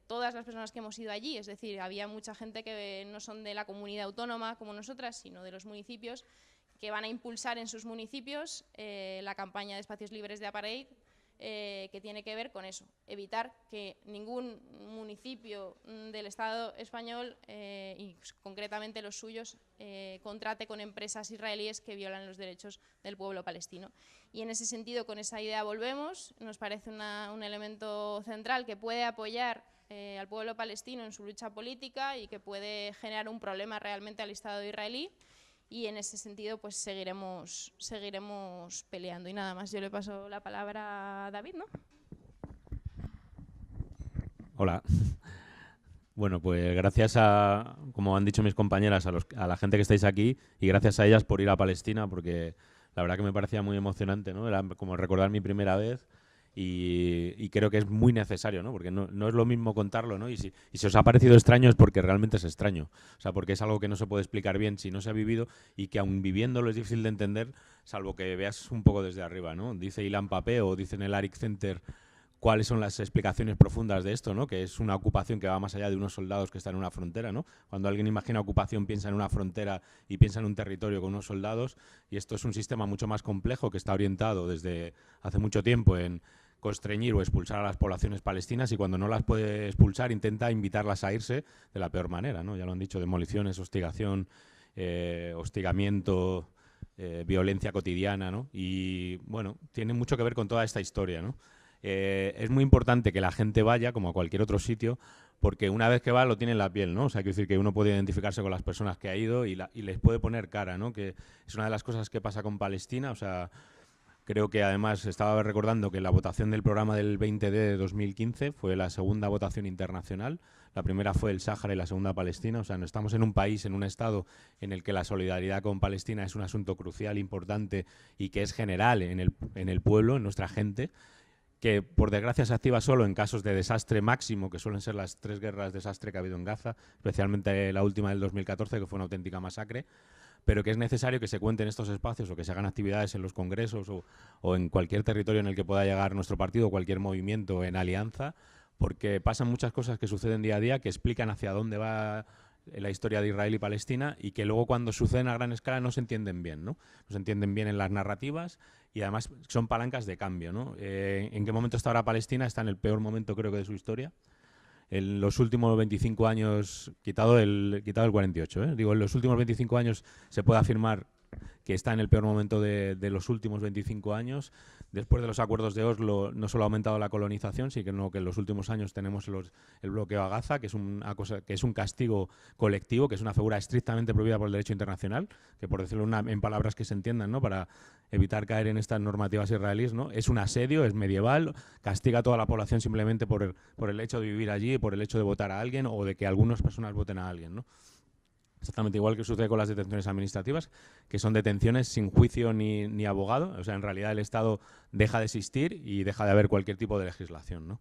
todas las personas que hemos ido allí, es decir, había mucha gente que no son de la comunidad autónoma como nosotras, sino de los municipios, que van a impulsar en sus municipios la campaña de espacios libres de apartheid, que tiene que ver con eso, evitar que ningún municipio del Estado español, y concretamente los suyos, contrate con empresas israelíes que violan los derechos del pueblo palestino. Y en ese sentido, con esa idea volvemos, nos parece un elemento central que puede apoyar al pueblo palestino en su lucha política y que puede generar un problema realmente al Estado israelí. Y en ese sentido pues seguiremos peleando. Y nada más, yo le paso la palabra a David, ¿no? Hola. Bueno, pues gracias a, como han dicho mis compañeras, a la gente que estáis aquí, y gracias a ellas por ir a Palestina, porque la verdad que me parecía muy emocionante, ¿no? Era como recordar mi primera vez. Y creo que es muy necesario, ¿no? Porque no es lo mismo contarlo, ¿no? Y si os ha parecido extraño es porque realmente es extraño. O sea, porque es algo que no se puede explicar bien si no se ha vivido, y que aun viviéndolo es difícil de entender, salvo que veas un poco desde arriba, ¿no? Dice Ilan Pappé, o dice en el Arik Center, cuáles son las explicaciones profundas de esto, ¿no? Que es una ocupación que va más allá de unos soldados que están en una frontera, ¿no? Cuando alguien imagina ocupación piensa en una frontera y piensa en un territorio con unos soldados, y esto es un sistema mucho más complejo que está orientado desde hace mucho tiempo en constreñir o expulsar a las poblaciones palestinas, y cuando no las puede expulsar intenta invitarlas a irse de la peor manera, ¿no? Ya lo han dicho, demoliciones, hostigación, hostigamiento, violencia cotidiana, ¿no? Y bueno, tiene mucho que ver con toda esta historia, ¿no? Es muy importante que la gente vaya, como a cualquier otro sitio, porque una vez que va lo tiene en la piel, ¿no? O sea, quiero decir que uno puede identificarse con las personas que ha ido y les puede poner cara, ¿no? Que es una de las cosas que pasa con Palestina. O sea, creo que además estaba recordando que la votación del programa del 20D de 2015 fue la segunda votación internacional. La primera fue el Sáhara y la segunda Palestina. O sea, no estamos en un país, en un estado en el que la solidaridad con Palestina es un asunto crucial, importante, y que es general en el pueblo, en nuestra gente, que por desgracia se activa solo en casos de desastre máximo, que suelen ser las 3 guerras de desastre que ha habido en Gaza, especialmente la última del 2014, que fue una auténtica masacre, pero que es necesario que se cuenten estos espacios, o que se hagan actividades en los congresos o en cualquier territorio en el que pueda llegar nuestro partido, o cualquier movimiento en alianza, porque pasan muchas cosas que suceden día a día que explican hacia dónde va la historia de Israel y Palestina, y que luego cuando suceden a gran escala no se entienden bien, ¿no? No se entienden bien en las narrativas, y además son palancas de cambio, ¿no? ¿En qué momento está ahora Palestina? Está en el peor momento, creo que, de su historia. En los últimos 25 años, quitado el 48, digo, en los últimos 25 años se puede afirmar que está en el peor momento de los últimos 25 años. Después de los acuerdos de Oslo no solo ha aumentado la colonización, sino que en los últimos años tenemos el bloqueo a Gaza, que es una cosa, que es un castigo colectivo, que es una figura estrictamente prohibida por el derecho internacional, que, por decirlo en palabras que se entiendan, ¿no? Para evitar caer en estas normativas israelíes, ¿no? Es un asedio, es medieval, castiga a toda la población simplemente por el hecho de vivir allí, por el hecho de votar a alguien, o de que algunas personas voten a alguien, ¿no? Exactamente igual que sucede con las detenciones administrativas, que son detenciones sin juicio ni abogado. O sea, en realidad el Estado deja de existir y deja de haber cualquier tipo de legislación, ¿no?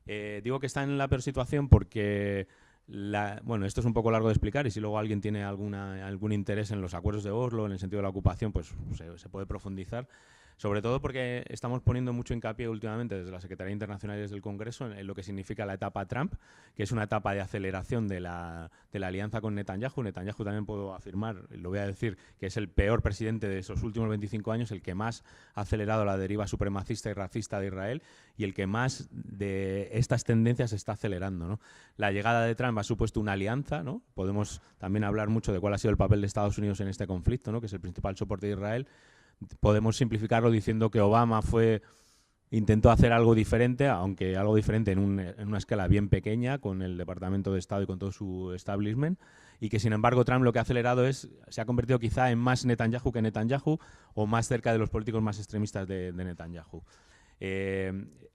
Digo que está en la peor situación porque, bueno, esto es un poco largo de explicar, y si luego alguien tiene algún interés en los acuerdos de Oslo, en el sentido de la ocupación, pues se puede profundizar. Sobre todo porque estamos poniendo mucho hincapié últimamente desde la Secretaría Internacional y desde el Congreso en lo que significa la etapa Trump, que es una etapa de aceleración de la alianza con Netanyahu. Netanyahu, también puedo afirmar, lo voy a decir, que es el peor presidente de esos últimos 25 años, el que más ha acelerado la deriva supremacista y racista de Israel, y el que más de estas tendencias está acelerando, ¿no? La llegada de Trump ha supuesto una alianza, ¿no? Podemos también hablar mucho de cuál ha sido el papel de Estados Unidos en este conflicto, ¿no? Que es el principal soporte de Israel. Podemos simplificarlo diciendo que Obama intentó hacer algo diferente, aunque algo diferente en una escala bien pequeña, con el Departamento de Estado y con todo su establishment, y que sin embargo Trump lo que ha acelerado se ha convertido quizá en más Netanyahu que Netanyahu, o más cerca de los políticos más extremistas de Netanyahu.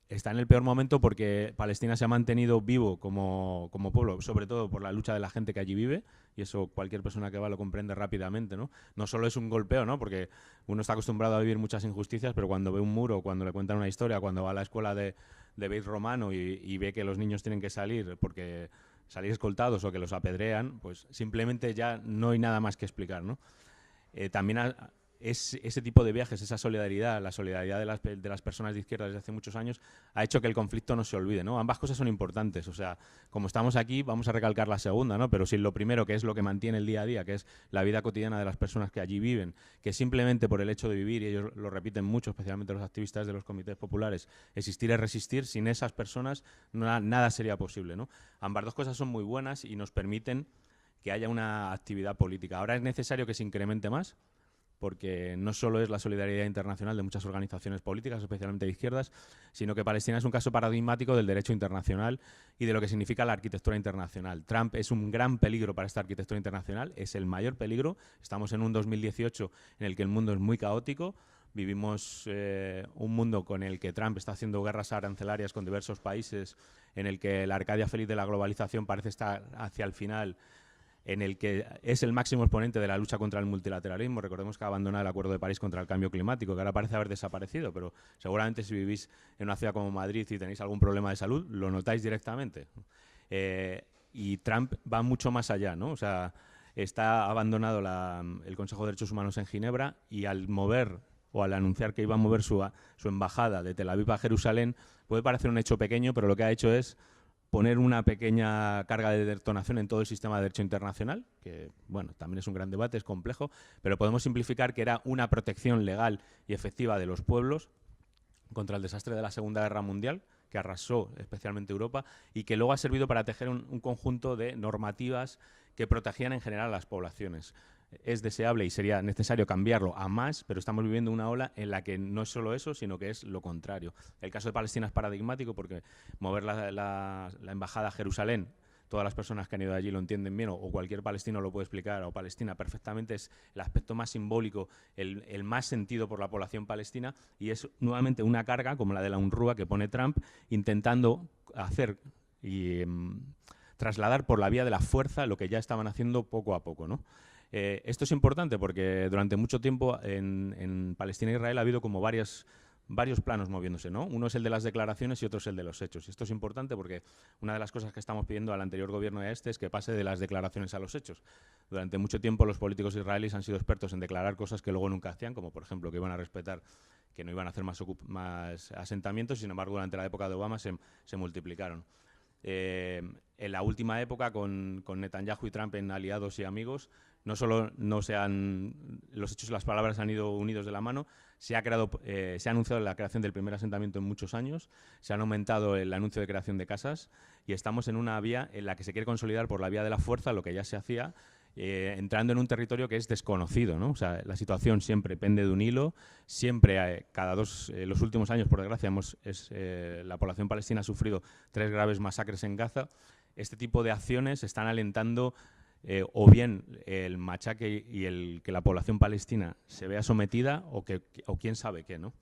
Está en el peor momento porque Palestina se ha mantenido vivo como pueblo, sobre todo por la lucha de la gente que allí vive, y eso cualquier persona que va lo comprende rápidamente, ¿no? No solo es un golpeo, ¿no? Porque uno está acostumbrado a vivir muchas injusticias, pero cuando ve un muro, cuando le cuentan una historia, cuando va a la escuela de Beit Romano y ve que los niños tienen que salir escoltados, o que los apedrean, pues simplemente ya no hay nada más que explicar, ¿no? también es ese tipo de viajes, esa solidaridad, la solidaridad de las personas de izquierda desde hace muchos años, ha hecho que el conflicto no se olvide, ¿no? Ambas cosas son importantes, o sea, como estamos aquí, vamos a recalcar la segunda, ¿no? Pero si lo primero, que es lo que mantiene el día a día, que es la vida cotidiana de las personas que allí viven, que simplemente por el hecho de vivir, y ellos lo repiten mucho, especialmente los activistas de los comités populares, existir es resistir, sin esas personas nada sería posible, ¿no? Ambas dos cosas son muy buenas y nos permiten que haya una actividad política. Ahora es necesario que se incremente más, porque no solo es la solidaridad internacional de muchas organizaciones políticas, especialmente de izquierdas, sino que Palestina es un caso paradigmático del derecho internacional y de lo que significa la arquitectura internacional. Trump es un gran peligro para esta arquitectura internacional, es el mayor peligro. Estamos en un 2018 en el que el mundo es muy caótico. Vivimos un mundo con el que Trump está haciendo guerras arancelarias con diversos países, en el que la Arcadia feliz de la globalización parece estar hacia el final, en el que es el máximo exponente de la lucha contra el multilateralismo. Recordemos que ha abandonado el Acuerdo de París contra el cambio climático, que ahora parece haber desaparecido, pero seguramente si vivís en una ciudad como Madrid y tenéis algún problema de salud, lo notáis directamente. Y Trump va mucho más allá, ¿no? O sea, está abandonado el Consejo de Derechos Humanos en Ginebra y al mover o al anunciar que iba a mover su embajada de Tel Aviv a Jerusalén, puede parecer un hecho pequeño, pero lo que ha hecho es poner una pequeña carga de detonación en todo el sistema de derecho internacional, que bueno, también es un gran debate, es complejo, pero podemos simplificar que era una protección legal y efectiva de los pueblos contra el desastre de la Segunda Guerra Mundial, que arrasó especialmente Europa, y que luego ha servido para tejer un conjunto de normativas que protegían en general a las poblaciones. Es deseable y sería necesario cambiarlo a más, pero estamos viviendo una ola en la que no es solo eso, sino que es lo contrario. El caso de Palestina es paradigmático porque mover la embajada a Jerusalén, todas las personas que han ido allí lo entienden bien, o cualquier palestino lo puede explicar, o Palestina perfectamente, es el aspecto más simbólico, el más sentido por la población palestina, y es nuevamente una carga como la de la UNRWA que pone Trump, intentando hacer y trasladar por la vía de la fuerza lo que ya estaban haciendo poco a poco, ¿no? Esto es importante porque durante mucho tiempo en Palestina e Israel ha habido como varios planos moviéndose, ¿no? Uno es el de las declaraciones y otro es el de los hechos. Esto es importante porque una de las cosas que estamos pidiendo al anterior gobierno y a este es que pase de las declaraciones a los hechos. Durante mucho tiempo los políticos israelíes han sido expertos en declarar cosas que luego nunca hacían, como por ejemplo que iban a respetar, que no iban a hacer más asentamientos, sin embargo durante la época de Obama se multiplicaron. En la última época, con Netanyahu y Trump en aliados y amigos, no solo los hechos y las palabras han ido unidos de la mano, se ha anunciado la creación del primer asentamiento en muchos años, se han aumentado el anuncio de creación de casas y estamos en una vía en la que se quiere consolidar por la vía de la fuerza lo que ya se hacía, entrando en un territorio que es desconocido, ¿no? O sea, la situación siempre pende de un hilo, siempre, los últimos años, por desgracia, la población palestina ha sufrido 3 graves masacres en Gaza. Este tipo de acciones están alentando o bien el machaque y que la población palestina se vea sometida o quién sabe qué, ¿no?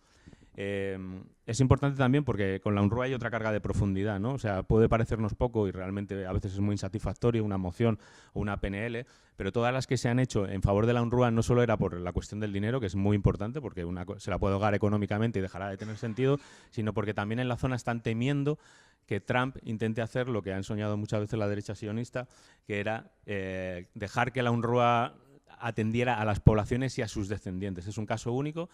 Es importante también porque con la UNRWA hay otra carga de profundidad, ¿no? O sea, puede parecernos poco y realmente a veces es muy insatisfactorio una moción o una PNL, pero todas las que se han hecho en favor de la UNRWA no solo era por la cuestión del dinero, que es muy importante porque se la puede ahogar económicamente y dejará de tener sentido, sino porque también en la zona están temiendo que Trump intente hacer lo que han soñado muchas veces la derecha sionista, que era dejar que la UNRWA atendiera a las poblaciones y a sus descendientes. Es un caso único.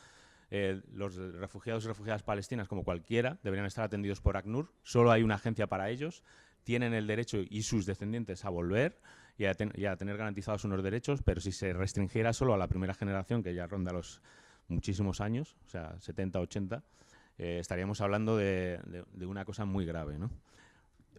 Los refugiados y refugiadas palestinas, como cualquiera, deberían estar atendidos por ACNUR. Solo hay una agencia para ellos. Tienen el derecho y sus descendientes a volver y a tener garantizados unos derechos, pero si se restringiera solo a la primera generación, que ya ronda los muchísimos años, o sea, 70, 80, estaríamos hablando de una cosa muy grave, ¿no?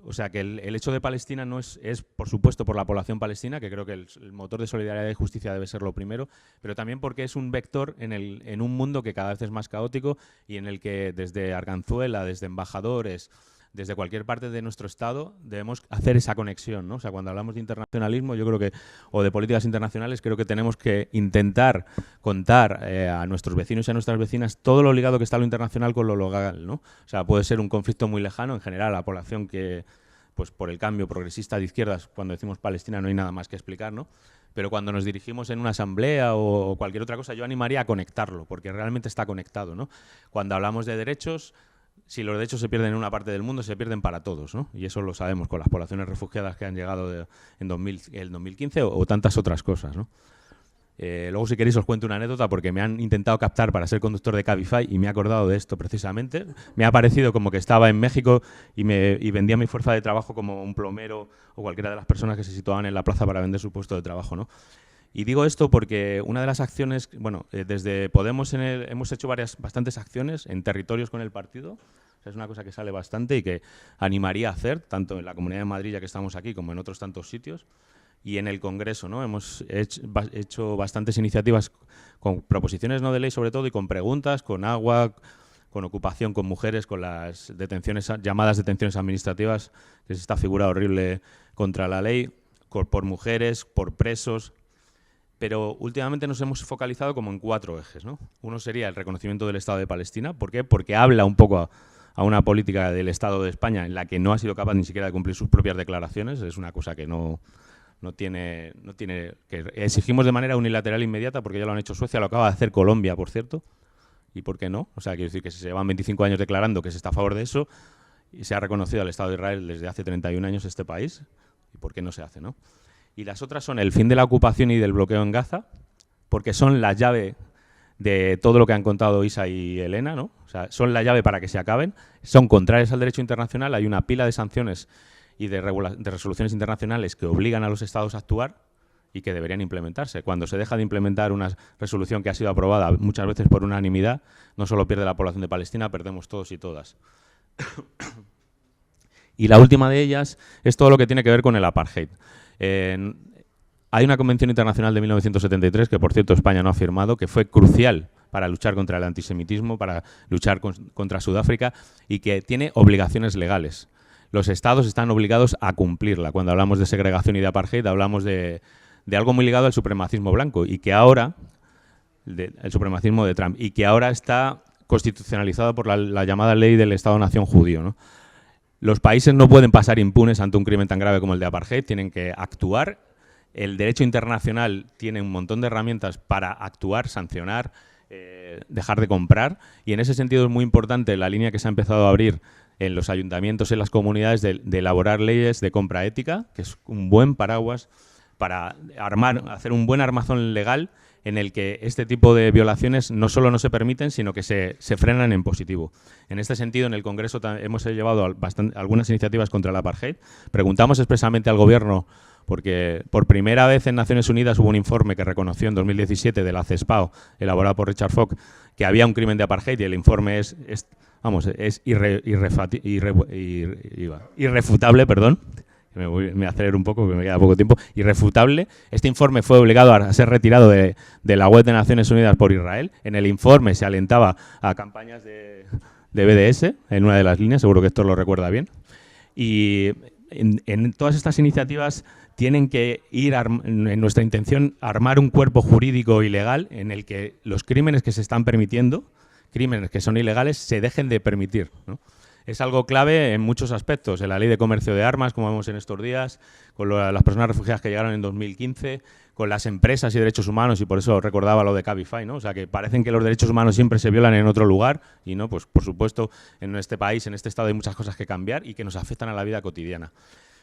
O sea, que el hecho de Palestina no es, por supuesto, por la población palestina, que creo que el motor de solidaridad y justicia debe ser lo primero, pero también porque es un vector en un mundo que cada vez es más caótico y en el que desde Arganzuela, desde embajadores, desde cualquier parte de nuestro Estado, debemos hacer esa conexión, ¿no? O sea, cuando hablamos de internacionalismo, yo creo que, o de políticas internacionales, creo que tenemos que intentar contar a nuestros vecinos y a nuestras vecinas todo lo ligado que está lo internacional con lo local, ¿no? O sea, puede ser un conflicto muy lejano, en general, la población que, pues por el cambio progresista de izquierdas, cuando decimos Palestina no hay nada más que explicar, ¿no? Pero cuando nos dirigimos en una asamblea o cualquier otra cosa, yo animaría a conectarlo, porque realmente está conectado, ¿no? Cuando hablamos de derechos, si los derechos se pierden en una parte del mundo, se pierden para todos, ¿no? Y eso lo sabemos con las poblaciones refugiadas que han llegado en el 2015 o tantas otras cosas, ¿no? Luego, si queréis, os cuento una anécdota porque me han intentado captar para ser conductor de Cabify y me he acordado de esto precisamente. Me ha parecido como que estaba en México y vendía mi fuerza de trabajo como un plomero o cualquiera de las personas que se situaban en la plaza para vender su puesto de trabajo, ¿no? Y digo esto porque una de las acciones, bueno, desde Podemos hemos hecho bastantes acciones en territorios con el partido. O sea, es una cosa que sale bastante y que animaría a hacer, tanto en la Comunidad de Madrid, ya que estamos aquí, como en otros tantos sitios. Y en el Congreso, ¿no? Hemos hecho bastantes iniciativas con proposiciones no de ley, sobre todo, y con preguntas, con agua, con ocupación, con mujeres, con las detenciones, llamadas detenciones administrativas, que es esta figura horrible contra la ley, por mujeres, por presos. Pero últimamente nos hemos focalizado como en 4 ejes, ¿no? Uno sería el reconocimiento del Estado de Palestina. ¿Por qué? Porque habla un poco a una política del Estado de España en la que no ha sido capaz ni siquiera de cumplir sus propias declaraciones. Es una cosa que no tiene, que exigimos de manera unilateral inmediata, porque ya lo han hecho Suecia, lo acaba de hacer Colombia, por cierto. ¿Y por qué no? O sea, quiero decir que se llevan 25 años declarando que se está a favor de eso y se ha reconocido al Estado de Israel desde hace 31 años este país. ¿Y por qué no se hace, no? Y las otras son el fin de la ocupación y del bloqueo en Gaza, porque son la llave de todo lo que han contado Isa y Elena, ¿no? O sea, son la llave para que se acaben, son contrarios al derecho internacional, hay una pila de sanciones y de resoluciones internacionales que obligan a los estados a actuar y que deberían implementarse. Cuando se deja de implementar una resolución que ha sido aprobada muchas veces por unanimidad, no solo pierde la población de Palestina, perdemos todos y todas. Y la última de ellas es todo lo que tiene que ver con el apartheid. Hay una convención internacional de 1973, que por cierto España no ha firmado, que fue crucial para luchar contra el antisemitismo, para luchar contra Sudáfrica, y que tiene obligaciones legales. Los estados están obligados a cumplirla. Cuando hablamos de segregación y de apartheid, hablamos de algo muy ligado al supremacismo blanco, y que ahora, el supremacismo de Trump, y que ahora está constitucionalizado por la llamada ley del Estado-Nación judío, ¿no? Los países no pueden pasar impunes ante un crimen tan grave como el de apartheid, tienen que actuar. El derecho internacional tiene un montón de herramientas para actuar, sancionar, dejar de comprar, y en ese sentido es muy importante la línea que se ha empezado a abrir en los ayuntamientos, en las comunidades, de elaborar leyes de compra ética, que es un buen paraguas para hacer un buen armazón legal en el que este tipo de violaciones no solo no se permiten, sino que se frenan en positivo. En este sentido, en el Congreso hemos llevado algunas iniciativas contra el apartheid. Preguntamos expresamente al Gobierno, porque por primera vez en Naciones Unidas hubo un informe que reconoció en 2017 de la CESPAO, elaborado por Richard Falk, que había un crimen de apartheid, y el informe es irrefutable, perdón. Me acelero un poco porque me queda poco tiempo. Irrefutable. Este informe fue obligado a ser retirado de la web de Naciones Unidas por Israel. En el informe se alentaba a campañas de BDS en una de las líneas, seguro que esto lo recuerda bien. Y en todas estas iniciativas tienen que ir, en nuestra intención, armar un cuerpo jurídico y legal en el que los crímenes que se están permitiendo, crímenes que son ilegales, se dejen de permitir, ¿no? Es algo clave en muchos aspectos, en la ley de comercio de armas, como vemos en estos días, con las personas refugiadas que llegaron en 2015, con las empresas y derechos humanos, y por eso recordaba lo de Cabify, ¿no? O sea, que parecen que los derechos humanos siempre se violan en otro lugar, y no, pues por supuesto, en este país, en este estado, hay muchas cosas que cambiar y que nos afectan a la vida cotidiana.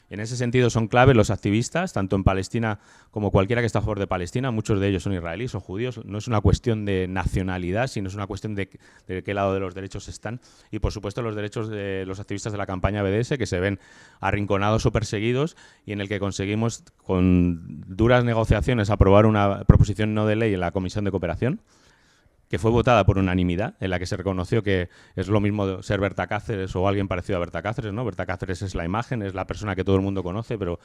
En ese sentido son claves los activistas, tanto en Palestina como cualquiera que está a favor de Palestina. Muchos de ellos son israelíes o judíos. No es una cuestión de nacionalidad, sino es una cuestión de qué lado de los derechos están. Y, por supuesto, los derechos de los activistas de la campaña BDS, que se ven arrinconados o perseguidos, y en el que conseguimos, con duras negociaciones, aprobar una proposición no de ley en la Comisión de Cooperación, que fue votada por unanimidad, en la que se reconoció que es lo mismo ser Berta Cáceres o alguien parecido a Berta Cáceres, ¿no? Berta Cáceres es la imagen, es la persona que todo el mundo conoce, pero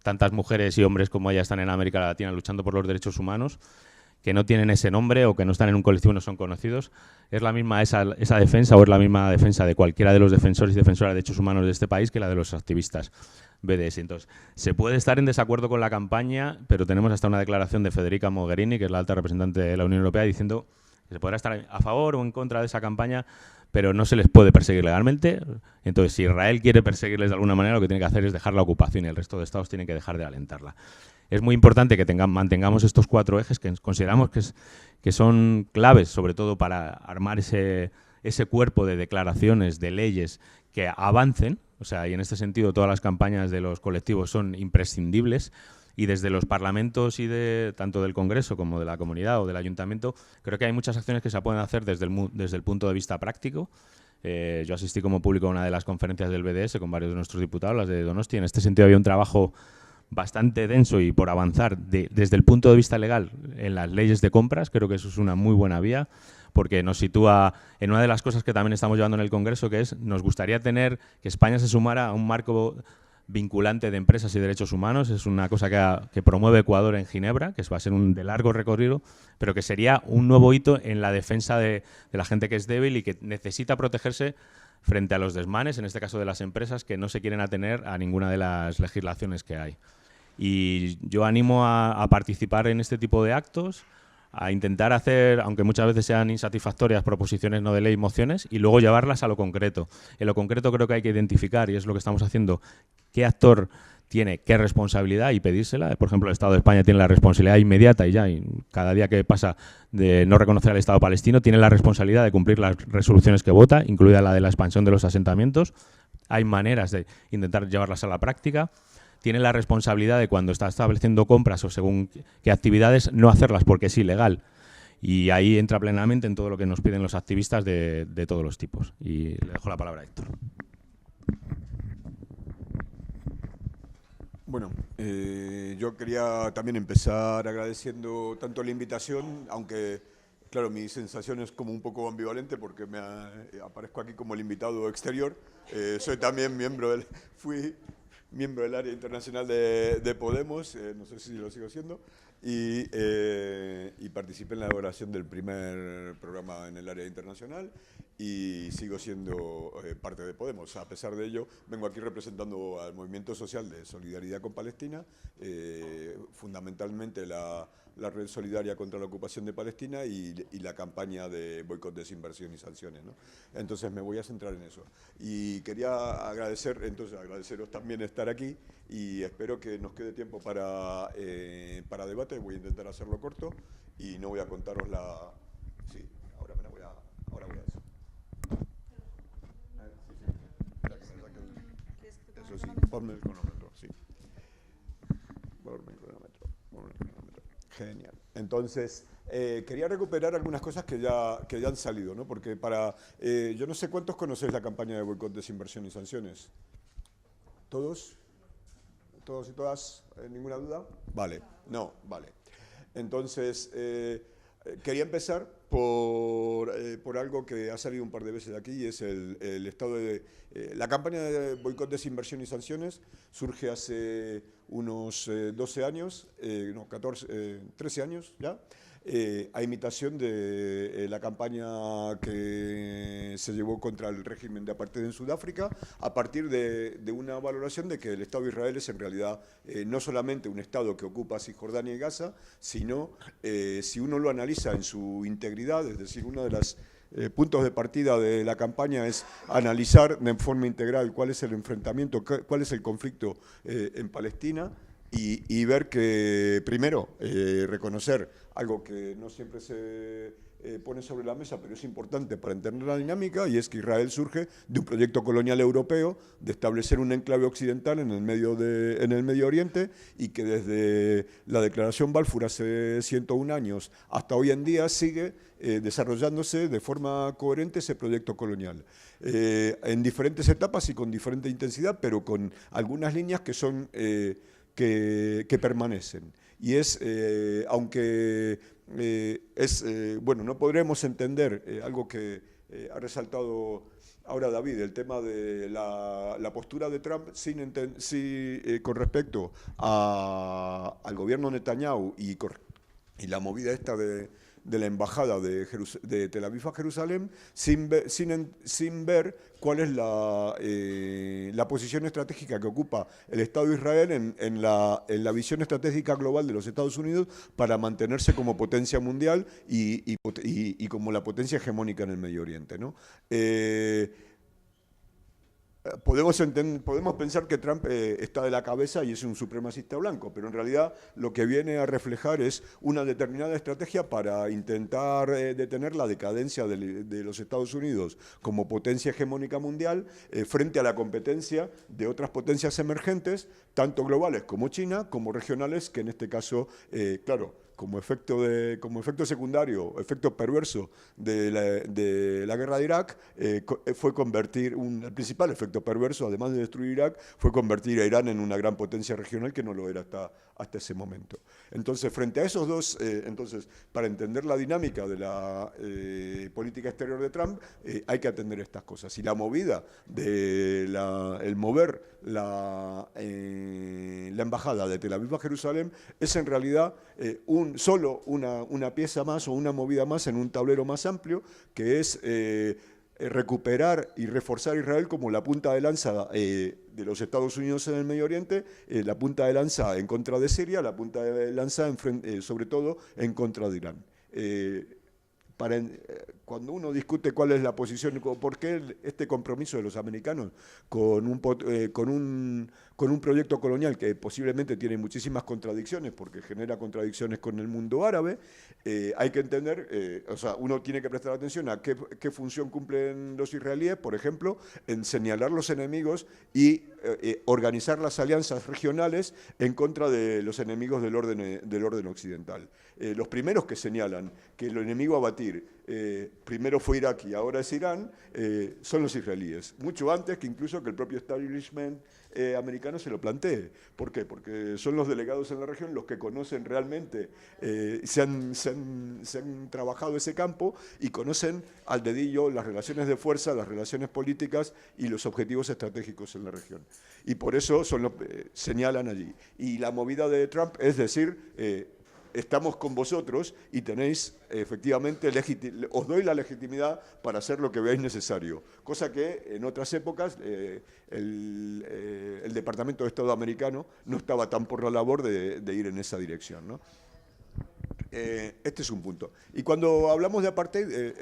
tantas mujeres y hombres como ella están en América Latina luchando por los derechos humanos, que no tienen ese nombre o que no están en un colectivo y no son conocidos. Es la misma esa defensa, o es la misma defensa de cualquiera de los defensores y defensoras de derechos humanos de este país que la de los activistas BDS. Entonces, se puede estar en desacuerdo con la campaña, pero tenemos hasta una declaración de Federica Mogherini, que es la alta representante de la Unión Europea, diciendo que se podrá estar a favor o en contra de esa campaña, pero no se les puede perseguir legalmente. Entonces, si Israel quiere perseguirles de alguna manera, lo que tiene que hacer es dejar la ocupación, y el resto de estados tienen que dejar de alentarla. Es muy importante que mantengamos estos 4 ejes que consideramos que son claves, sobre todo para armar ese cuerpo de declaraciones, de leyes que avancen. O sea, y en este sentido todas las campañas de los colectivos son imprescindibles. Y desde los parlamentos y tanto del Congreso como de la comunidad o del ayuntamiento, creo que hay muchas acciones que se pueden hacer desde el punto de vista práctico. Yo asistí como público a una de las conferencias del BDS con varios de nuestros diputados, las de Donosti. En este sentido había un trabajo bastante denso y por avanzar desde el punto de vista legal en las leyes de compras. Creo que eso es una muy buena vía, porque nos sitúa en una de las cosas que también estamos llevando en el Congreso, que es, nos gustaría tener que España se sumara a un marco vinculante de empresas y derechos humanos. Es una cosa que promueve Ecuador en Ginebra, que va a ser de largo recorrido, pero que sería un nuevo hito en la defensa de la gente que es débil y que necesita protegerse frente a los desmanes, en este caso de las empresas, que no se quieren atener a ninguna de las legislaciones que hay. Y yo animo a participar en este tipo de actos, a intentar hacer, aunque muchas veces sean insatisfactorias, proposiciones no de ley, mociones, y luego llevarlas a lo concreto. En lo concreto creo que hay que identificar, y es lo que estamos haciendo, qué actor tiene qué responsabilidad y pedírsela. Por ejemplo, el Estado de España tiene la responsabilidad inmediata y cada día que pasa de no reconocer al Estado palestino, tiene la responsabilidad de cumplir las resoluciones que vota, incluida la de la expansión de los asentamientos. Hay maneras de intentar llevarlas a la práctica. Tiene la responsabilidad de, cuando está estableciendo compras o según qué actividades, no hacerlas porque es ilegal. Y ahí entra plenamente en todo lo que nos piden los activistas de todos los tipos. Y le dejo la palabra a Héctor. Bueno, yo quería también empezar agradeciendo tanto la invitación, aunque, claro, mi sensación es como un poco ambivalente porque aparezco aquí como el invitado exterior. Soy también fui miembro del área internacional de Podemos, no sé si lo sigo siendo, y participé en la elaboración del primer programa en el área internacional y sigo siendo parte de Podemos. A pesar de ello, vengo aquí representando al movimiento social de solidaridad con Palestina, fundamentalmente la Red Solidaria contra la Ocupación de Palestina y la campaña de boicot, desinversión y sanciones, ¿no? Entonces me voy a centrar en eso. Y quería agradeceros también estar aquí y espero que nos quede tiempo para debate. Voy a intentar hacerlo corto y no voy a contaros la... Sí, ahora voy a eso. Eso sí, ponme el cronómetro, sí. Ponme el cronómetro. Genial. Entonces, quería recuperar algunas cosas que ya han salido, ¿no? Porque yo no sé cuántos conocéis la campaña de boicot, desinversión y sanciones. ¿Todos? ¿Todos y todas? ¿Ninguna duda? Vale. No, vale. Entonces, quería empezar por algo que ha salido un par de veces aquí, y es el estado de... la campaña de boicot, desinversión y sanciones surge hace unos 12 años, 13 años ya, a imitación de la campaña que se llevó contra el régimen de apartheid en Sudáfrica, a partir de una valoración de que el Estado de Israel es en realidad no solamente un Estado que ocupa Cisjordania y Gaza, sino, si uno lo analiza en su integridad, es decir, uno de los puntos de partida de la campaña es analizar de forma integral cuál es el enfrentamiento, cuál es el conflicto en Palestina, y ver que, primero, reconocer algo que no siempre se pone sobre la mesa, pero es importante para entender la dinámica, y es que Israel surge de un proyecto colonial europeo de establecer un enclave occidental en el Medio Oriente, y que desde la Declaración Balfour hace 101 años hasta hoy en día sigue desarrollándose de forma coherente ese proyecto colonial. En diferentes etapas y con diferente intensidad, pero con algunas líneas que son... que permanecen. Y aunque bueno, no podremos entender algo que ha resaltado ahora David, el tema de la postura de Trump con respecto al gobierno Netanyahu y la movida esta de la embajada de Tel Aviv a Jerusalén, sin ver cuál es la posición estratégica que ocupa el Estado de Israel en la visión estratégica global de los Estados Unidos para mantenerse como potencia mundial y como la potencia hegemónica en el Medio Oriente, ¿no? podemos pensar que Trump está de la cabeza y es un supremacista blanco, pero en realidad lo que viene a reflejar es una determinada estrategia para intentar detener la decadencia de los Estados Unidos como potencia hegemónica mundial frente a la competencia de otras potencias emergentes, tanto globales como China, como regionales, que en este caso, claro, como efecto secundario, efecto perverso de la guerra de Irak, fue convertir, el principal efecto perverso, además de destruir Irak, fue convertir a Irán en una gran potencia regional que no lo era hasta ese momento. Entonces, frente a esos dos, para entender la dinámica de la política exterior de Trump, hay que atender estas cosas. Y la movida, el mover la embajada de Tel Aviv a Jerusalén es en realidad solo una pieza más o una movida más en un tablero más amplio, que es recuperar y reforzar a Israel como la punta de lanza de los Estados Unidos en el Medio Oriente, la punta de lanza en contra de Siria, la punta de lanza sobre todo en contra de Irán. Cuando uno discute cuál es la posición, por qué este compromiso de los americanos con un proyecto colonial que posiblemente tiene muchísimas contradicciones, porque genera contradicciones con el mundo árabe, hay que entender, uno tiene que prestar atención a qué función cumplen los israelíes, por ejemplo, en señalar los enemigos y organizar las alianzas regionales en contra de los enemigos del orden occidental. Los primeros que señalan que el enemigo a batir primero fue Irak y ahora es Irán, son los israelíes, mucho antes que incluso que el propio establishment americano se lo plantee. ¿Por qué? Porque son los delegados en la región los que conocen realmente, se han trabajado ese campo y conocen al dedillo las relaciones de fuerza, las relaciones políticas y los objetivos estratégicos en la región. Y por eso señalan allí. Y la movida de Trump es decir, estamos con vosotros y tenéis, efectivamente, os doy la legitimidad para hacer lo que veáis necesario. Cosa que en otras épocas el Departamento de Estado americano no estaba tan por la labor de ir en esa dirección, ¿no? Este es un punto. Y cuando hablamos de apartheid,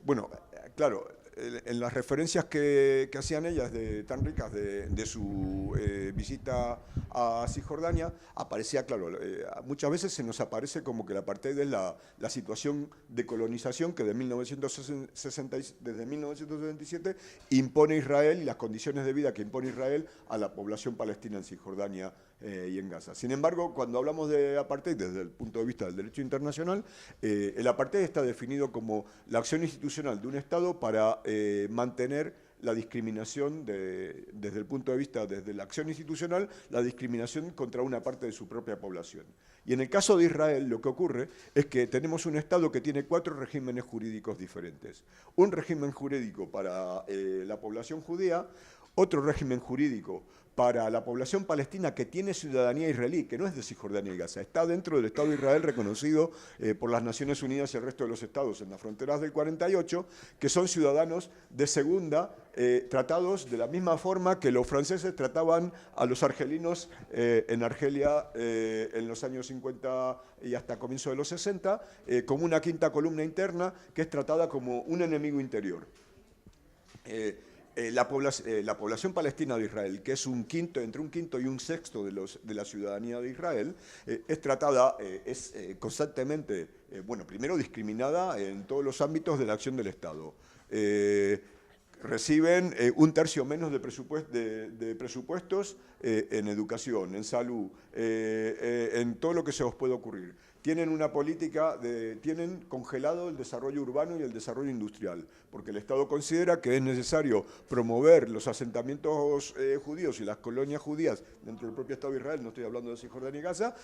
bueno, claro, en las referencias que hacían ellas tan ricas de su visita a Cisjordania, aparecía, claro, muchas veces se nos aparece como que el apartheid es la situación de colonización que desde 1967 impone Israel y las condiciones de vida que impone Israel a la población palestina en Cisjordania y en Gaza. Sin embargo, cuando hablamos de apartheid desde el punto de vista del derecho internacional, el apartheid está definido como la acción institucional de un Estado para mantener la discriminación desde el punto de vista, desde la acción institucional, la discriminación contra una parte de su propia población. Y en el caso de Israel lo que ocurre es que tenemos un Estado que tiene 4 regímenes jurídicos diferentes. Un régimen jurídico para la población judía, otro régimen jurídico para la población palestina que tiene ciudadanía israelí, que no es de Cisjordania y Gaza, está dentro del Estado de Israel reconocido por las Naciones Unidas y el resto de los estados en las fronteras del 48, que son ciudadanos de segunda, tratados de la misma forma que los franceses trataban a los argelinos en Argelia en los años 50 y hasta comienzo de los 60, como una quinta columna interna que es tratada como un enemigo interior. La población palestina de Israel, que es entre un quinto y un sexto de la ciudadanía de Israel, es tratada, constantemente, bueno, primero discriminada en todos los ámbitos de la acción del Estado. Reciben un tercio menos de presupuestos en educación, en salud, en todo lo que se os puede ocurrir. Tienen una política tienen congelado el desarrollo urbano y el desarrollo industrial, porque el Estado considera que es necesario promover los asentamientos judíos y las colonias judías dentro del propio Estado de Israel, no estoy hablando de Cisjordania y Gaza,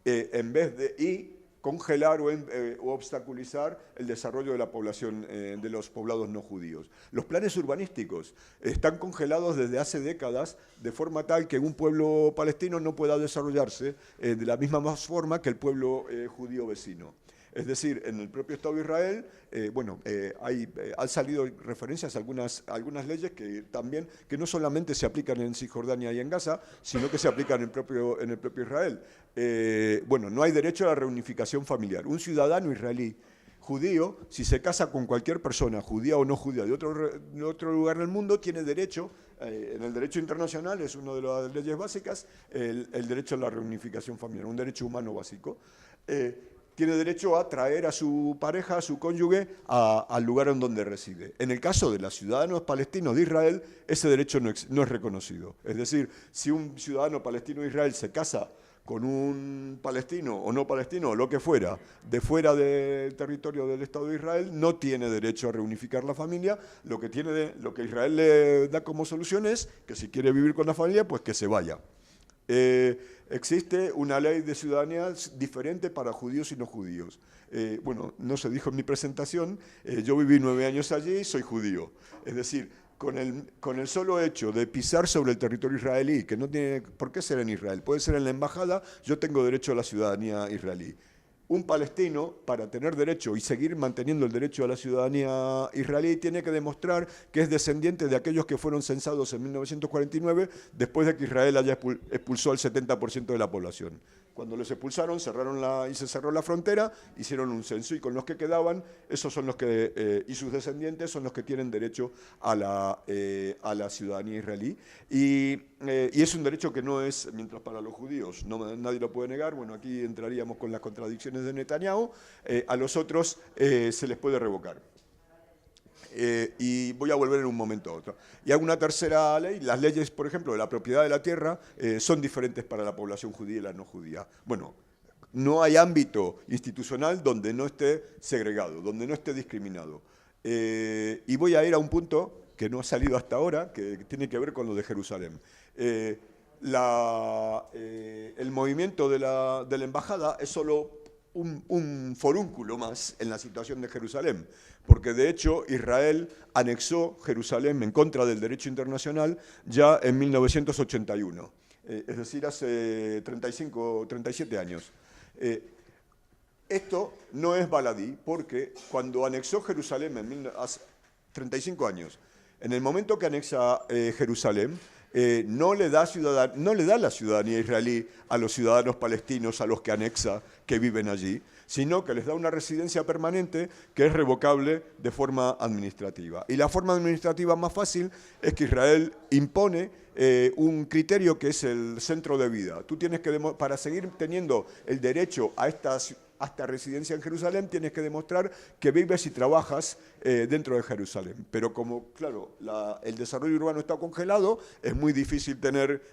en vez de congelar o obstaculizar el desarrollo de la población de los poblados no judíos. Los planes urbanísticos están congelados desde hace décadas de forma tal que un pueblo palestino no pueda desarrollarse de la misma forma que el pueblo judío vecino. Es decir, en el propio Estado de Israel, han salido referencias a algunas leyes que no solamente se aplican en Cisjordania y en Gaza, sino que se aplican en el propio Israel. No hay derecho a la reunificación familiar. Un ciudadano israelí judío, si se casa con cualquier persona, judía o no judía, de otro lugar del mundo, tiene derecho, en el derecho internacional, es una de las leyes básicas, el derecho a la reunificación familiar, un derecho humano básico. Tiene derecho a traer a su pareja, a su cónyuge, al lugar en donde reside. En el caso de los ciudadanos palestinos de Israel, ese derecho no es reconocido. Es decir, si un ciudadano palestino de Israel se casa con un palestino o no palestino, o lo que fuera, de fuera del territorio del Estado de Israel, no tiene derecho a reunificar la familia. Lo que Israel le da como solución es que si quiere vivir con la familia, pues que se vaya. Existe una ley de ciudadanía diferente para judíos y no judíos. Bueno, no se dijo en mi presentación, yo viví 9 años allí y soy judío. Es decir, con el solo hecho de pisar sobre el territorio israelí, que no tiene por qué ser en Israel, puede ser en la embajada, yo tengo derecho a la ciudadanía israelí. Un palestino, para tener derecho y seguir manteniendo el derecho a la ciudadanía israelí, tiene que demostrar que es descendiente de aquellos que fueron censados en 1949, después de que Israel haya expulsó al 70% de la población. Cuando los expulsaron, se cerró la frontera, hicieron un censo y con los que quedaban, esos son los que, y sus descendientes son los que tienen derecho a la ciudadanía israelí. Y es un derecho que no es, mientras para los judíos nadie lo puede negar, bueno, aquí entraríamos con las contradicciones de Netanyahu, a los otros se les puede revocar. Y voy a volver en un momento a otro. Y hago una tercera ley. Las leyes, por ejemplo, de la propiedad de la tierra son diferentes para la población judía y la no judía. Bueno, no hay ámbito institucional donde no esté segregado, donde no esté discriminado. Y voy a ir a un punto que no ha salido hasta ahora, que tiene que ver con lo de Jerusalén. El movimiento de la embajada es solo un forúnculo más en la situación de Jerusalén, porque de hecho Israel anexó Jerusalén en contra del derecho internacional ya en 1981, es decir, hace 37 años. Esto no es baladí, porque cuando anexó Jerusalén hace 35 años, en el momento que anexa Jerusalén, no le da la ciudadanía israelí a los ciudadanos palestinos a los que anexa que viven allí, sino que les da una residencia permanente que es revocable de forma administrativa. Y la forma administrativa más fácil es que Israel impone un criterio que es el centro de vida. Tú tienes que, para seguir teniendo el derecho a esta residencia en Jerusalén, tienes que demostrar que vives y trabajas dentro de Jerusalén. Pero como, claro, el desarrollo urbano está congelado, es muy difícil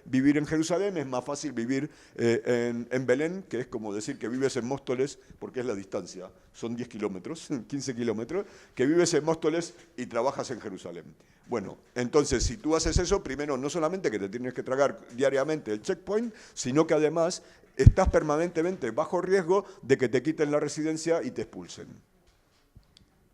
vivir en Jerusalén, es más fácil vivir en Belén, que es como decir que vives en Móstoles, porque es la distancia, son 10 kilómetros, 15 kilómetros, que vives en Móstoles y trabajas en Jerusalén. Bueno, entonces, si tú haces eso, primero, no solamente que te tienes que tragar diariamente el checkpoint, sino que además estás permanentemente bajo riesgo de que te quiten la residencia y te expulsen.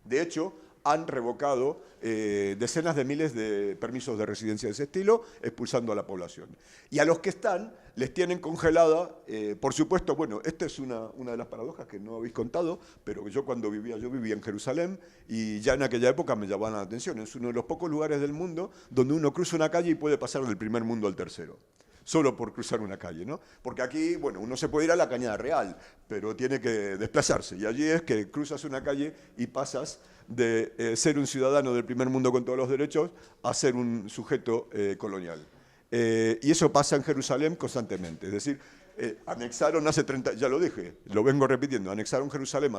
De hecho, han revocado decenas de miles de permisos de residencia de ese estilo, expulsando a la población. Y a los que están, les tienen congelada, por supuesto, bueno, esta es una de las paradojas que no habéis contado, pero yo vivía en Jerusalén y ya en aquella época me llamaban la atención. Es uno de los pocos lugares del mundo donde uno cruza una calle y puede pasar del primer mundo al tercero. Solo por cruzar una calle, ¿no? Porque aquí, bueno, uno se puede ir a la Cañada Real, pero tiene que desplazarse. Y allí es que cruzas una calle y pasas de ser un ciudadano del primer mundo con todos los derechos a ser un sujeto colonial. Y eso pasa en Jerusalén constantemente. Es decir, anexaron hace 30, ya lo dije, lo vengo repitiendo, anexaron Jerusalén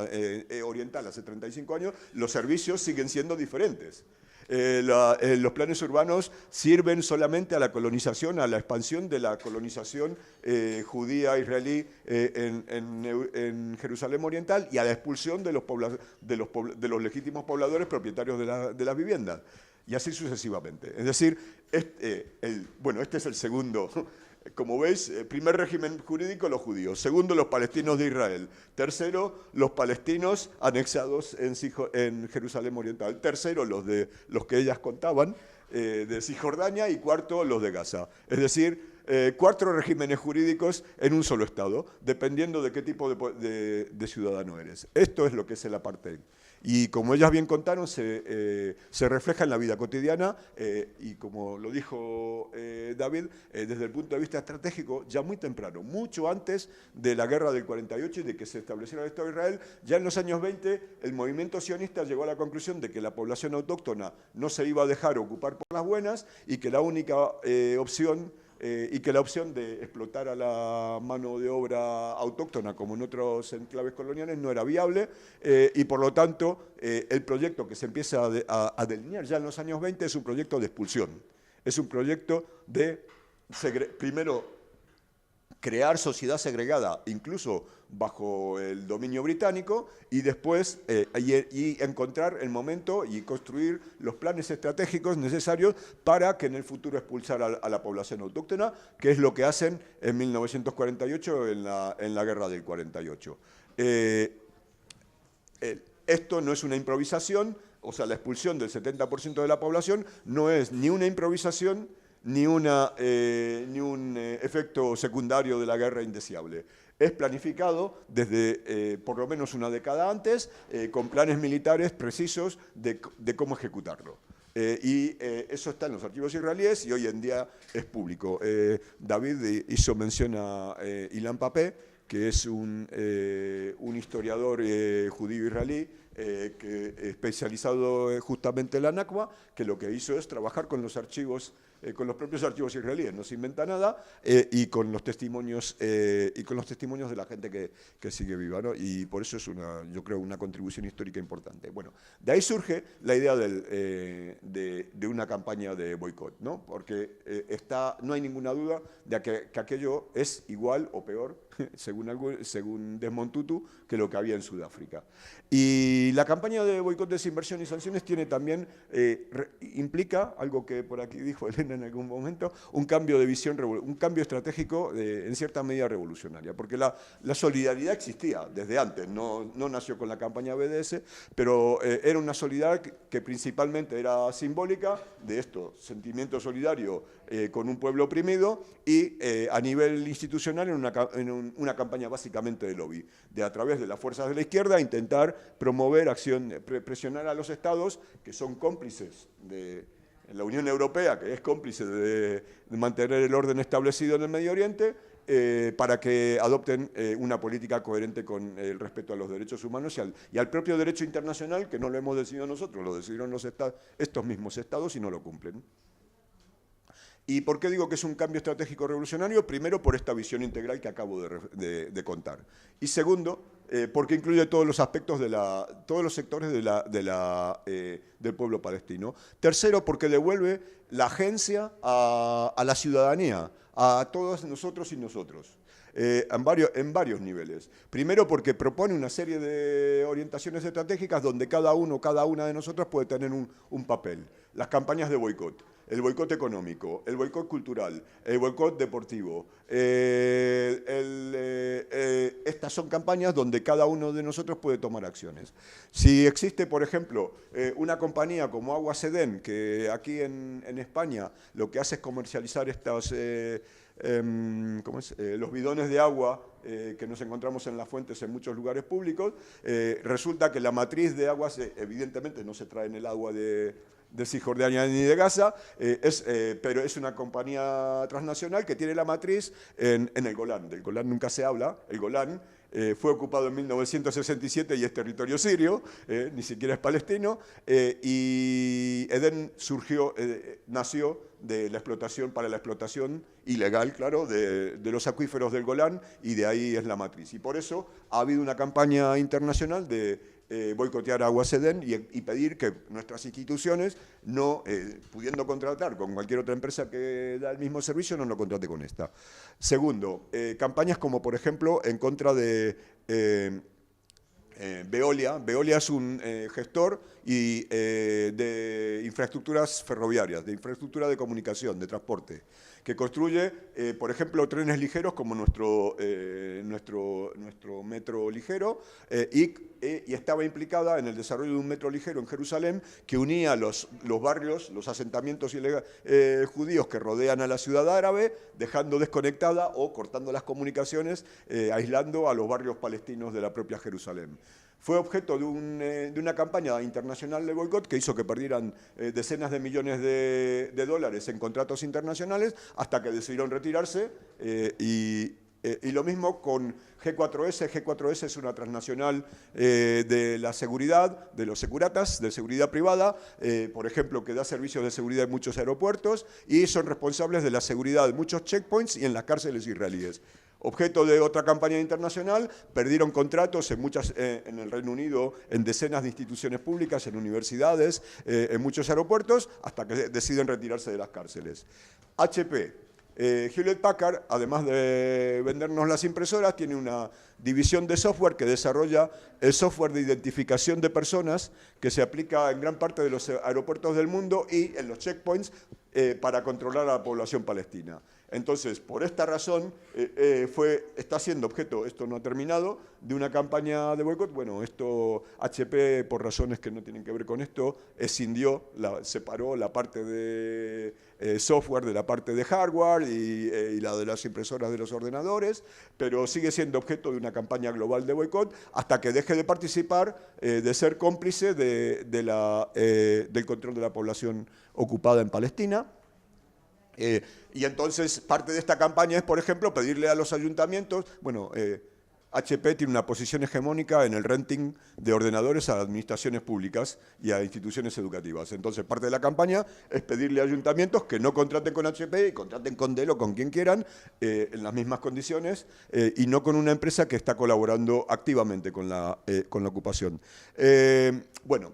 oriental hace 35 años, los servicios siguen siendo diferentes. Los planes urbanos sirven solamente a la colonización, a la expansión de la colonización judía israelí en Jerusalén Oriental y a la expulsión de los legítimos pobladores propietarios de las viviendas. Y así sucesivamente. Es decir, este es el segundo. Como veis, primer régimen jurídico, los judíos. Segundo, los palestinos de Israel. Tercero, los palestinos anexados en Jerusalén Oriental. Tercero, los que ellas contaban, de Cisjordania. Y cuarto, los de Gaza. Es decir, 4 regímenes jurídicos en un solo Estado, dependiendo de qué tipo de ciudadano eres. Esto es lo que es el apartheid. Y como ellas bien contaron, se refleja en la vida cotidiana y como lo dijo David, desde el punto de vista estratégico, ya muy temprano, mucho antes de la guerra del 48 y de que se estableciera el Estado de Israel, ya en los años 20 el movimiento sionista llegó a la conclusión de que la población autóctona no se iba a dejar ocupar por las buenas y que la única opción de explotar a la mano de obra autóctona, como en otros enclaves coloniales, no era viable y por lo tanto el proyecto que se empieza a delinear ya en los años 20 es un proyecto de expulsión. Es un proyecto de, primero, crear sociedad segregada, incluso bajo el dominio británico, y después encontrar el momento y construir los planes estratégicos necesarios para que en el futuro expulsar a la población autóctona, que es lo que hacen en 1948 en la guerra del 48. Esto no es una improvisación, o sea, la expulsión del 70% de la población no es ni una improvisación ni un efecto secundario de la guerra indeseable. Es planificado desde por lo menos una década antes, con planes militares precisos de cómo ejecutarlo. Eso está en los archivos israelíes y hoy en día es público. David hizo mención a Ilan Papé, que es un historiador judío israelí, especializado justamente en la Nakba, que lo que hizo es trabajar con los archivos, con los propios archivos israelíes, no se inventa nada, y con los testimonios de la gente que sigue viva, ¿no? Y por eso es yo creo, una contribución histórica importante. Bueno, de ahí surge la idea de una campaña de boicot, ¿no? Porque no hay ninguna duda de que aquello es igual o peor, según Desmond Tutu, que lo que había en Sudáfrica. Y la campaña de boicot, desinversión y sanciones tiene también, implica, algo que por aquí dijo Elena en algún momento, un cambio de visión, un cambio estratégico en cierta medida revolucionaria, porque la solidaridad existía desde antes, no nació con la campaña BDS, pero era una solidaridad que principalmente era simbólica de esto, sentimiento solidario con un pueblo oprimido y a nivel institucional en una campaña básicamente de lobby, a través de las fuerzas de la izquierda intentar promover presionar a los estados que son cómplices de la Unión Europea, que es cómplice de mantener el orden establecido en el Medio Oriente, para que adopten una política coherente con el respeto a los derechos humanos y al propio derecho internacional, que no lo hemos decidido nosotros, lo decidieron estos mismos estados y no lo cumplen. ¿Y por qué digo que es un cambio estratégico revolucionario? Primero, por esta visión integral que acabo de contar. Y segundo, porque incluye todos los aspectos todos los sectores del pueblo palestino. Tercero, porque devuelve la agencia a la ciudadanía, a todos nosotros y nosotros. En varios niveles. Primero, porque propone una serie de orientaciones estratégicas donde cada una de nosotras puede tener un papel. Las campañas de boicot, el boicot económico, el boicot cultural, el boicot deportivo. Estas son campañas donde cada uno de nosotros puede tomar acciones. Si existe, por ejemplo, una compañía como Aguas Edén, que aquí en España lo que hace es comercializar estas... los bidones de agua que nos encontramos en las fuentes en muchos lugares públicos, resulta que la matriz de aguas, evidentemente no se trae en el agua de Cisjordania ni de Gaza, pero es una compañía transnacional que tiene la matriz en el Golán. Del Golán nunca se habla. El Golán fue ocupado en 1967 y es territorio sirio, ni siquiera es palestino, y Edén nació para la explotación ilegal, claro, de los acuíferos del Golán, y de ahí es la matriz. Y por eso ha habido una campaña internacional de boicotear a Aguas Edén y pedir que nuestras instituciones, no pudiendo contratar con cualquier otra empresa que da el mismo servicio, no lo contrate con esta. Segundo, campañas como, por ejemplo, en contra de Veolia. Veolia es un gestor de infraestructuras ferroviarias, de infraestructura de comunicación, de transporte, que construye, por ejemplo, trenes ligeros como nuestro metro ligero, y estaba implicada en el desarrollo de un metro ligero en Jerusalén que unía los barrios, los asentamientos judíos que rodean a la ciudad árabe, dejando desconectada o cortando las comunicaciones, aislando a los barrios palestinos de la propia Jerusalén. fue objeto de una campaña internacional de boicot que hizo que perdieran decenas de millones de dólares en contratos internacionales hasta que decidieron retirarse y lo mismo con G4S. G4S es una transnacional de la seguridad, de los securatas, de seguridad privada, por ejemplo, que da servicios de seguridad en muchos aeropuertos y son responsables de la seguridad de muchos checkpoints y en las cárceles israelíes. Objeto de otra campaña internacional, perdieron contratos en el Reino Unido, en decenas de instituciones públicas, en universidades, en muchos aeropuertos, hasta que deciden retirarse de las cárceles. HP. Hewlett Packard, además de vendernos las impresoras, tiene una división de software que desarrolla el software de identificación de personas que se aplica en gran parte de los aeropuertos del mundo y en los checkpoints para controlar a la población palestina. Entonces, por esta razón, está siendo objeto, esto no ha terminado, de una campaña de boicot. Bueno, esto HP, por razones que no tienen que ver con esto, escindió, separó la parte de software de la parte de hardware y la de las impresoras de los ordenadores, pero sigue siendo objeto de una campaña global de boicot hasta que deje de participar, de ser cómplice del control de la población ocupada en Palestina. Y entonces parte de esta campaña es, por ejemplo, pedirle a los ayuntamientos, bueno, HP tiene una posición hegemónica en el renting de ordenadores a administraciones públicas y a instituciones educativas. Entonces parte de la campaña es pedirle a ayuntamientos que no contraten con HP y contraten con Dell o con quien quieran en las mismas condiciones y no con una empresa que está colaborando activamente con la ocupación. Bueno,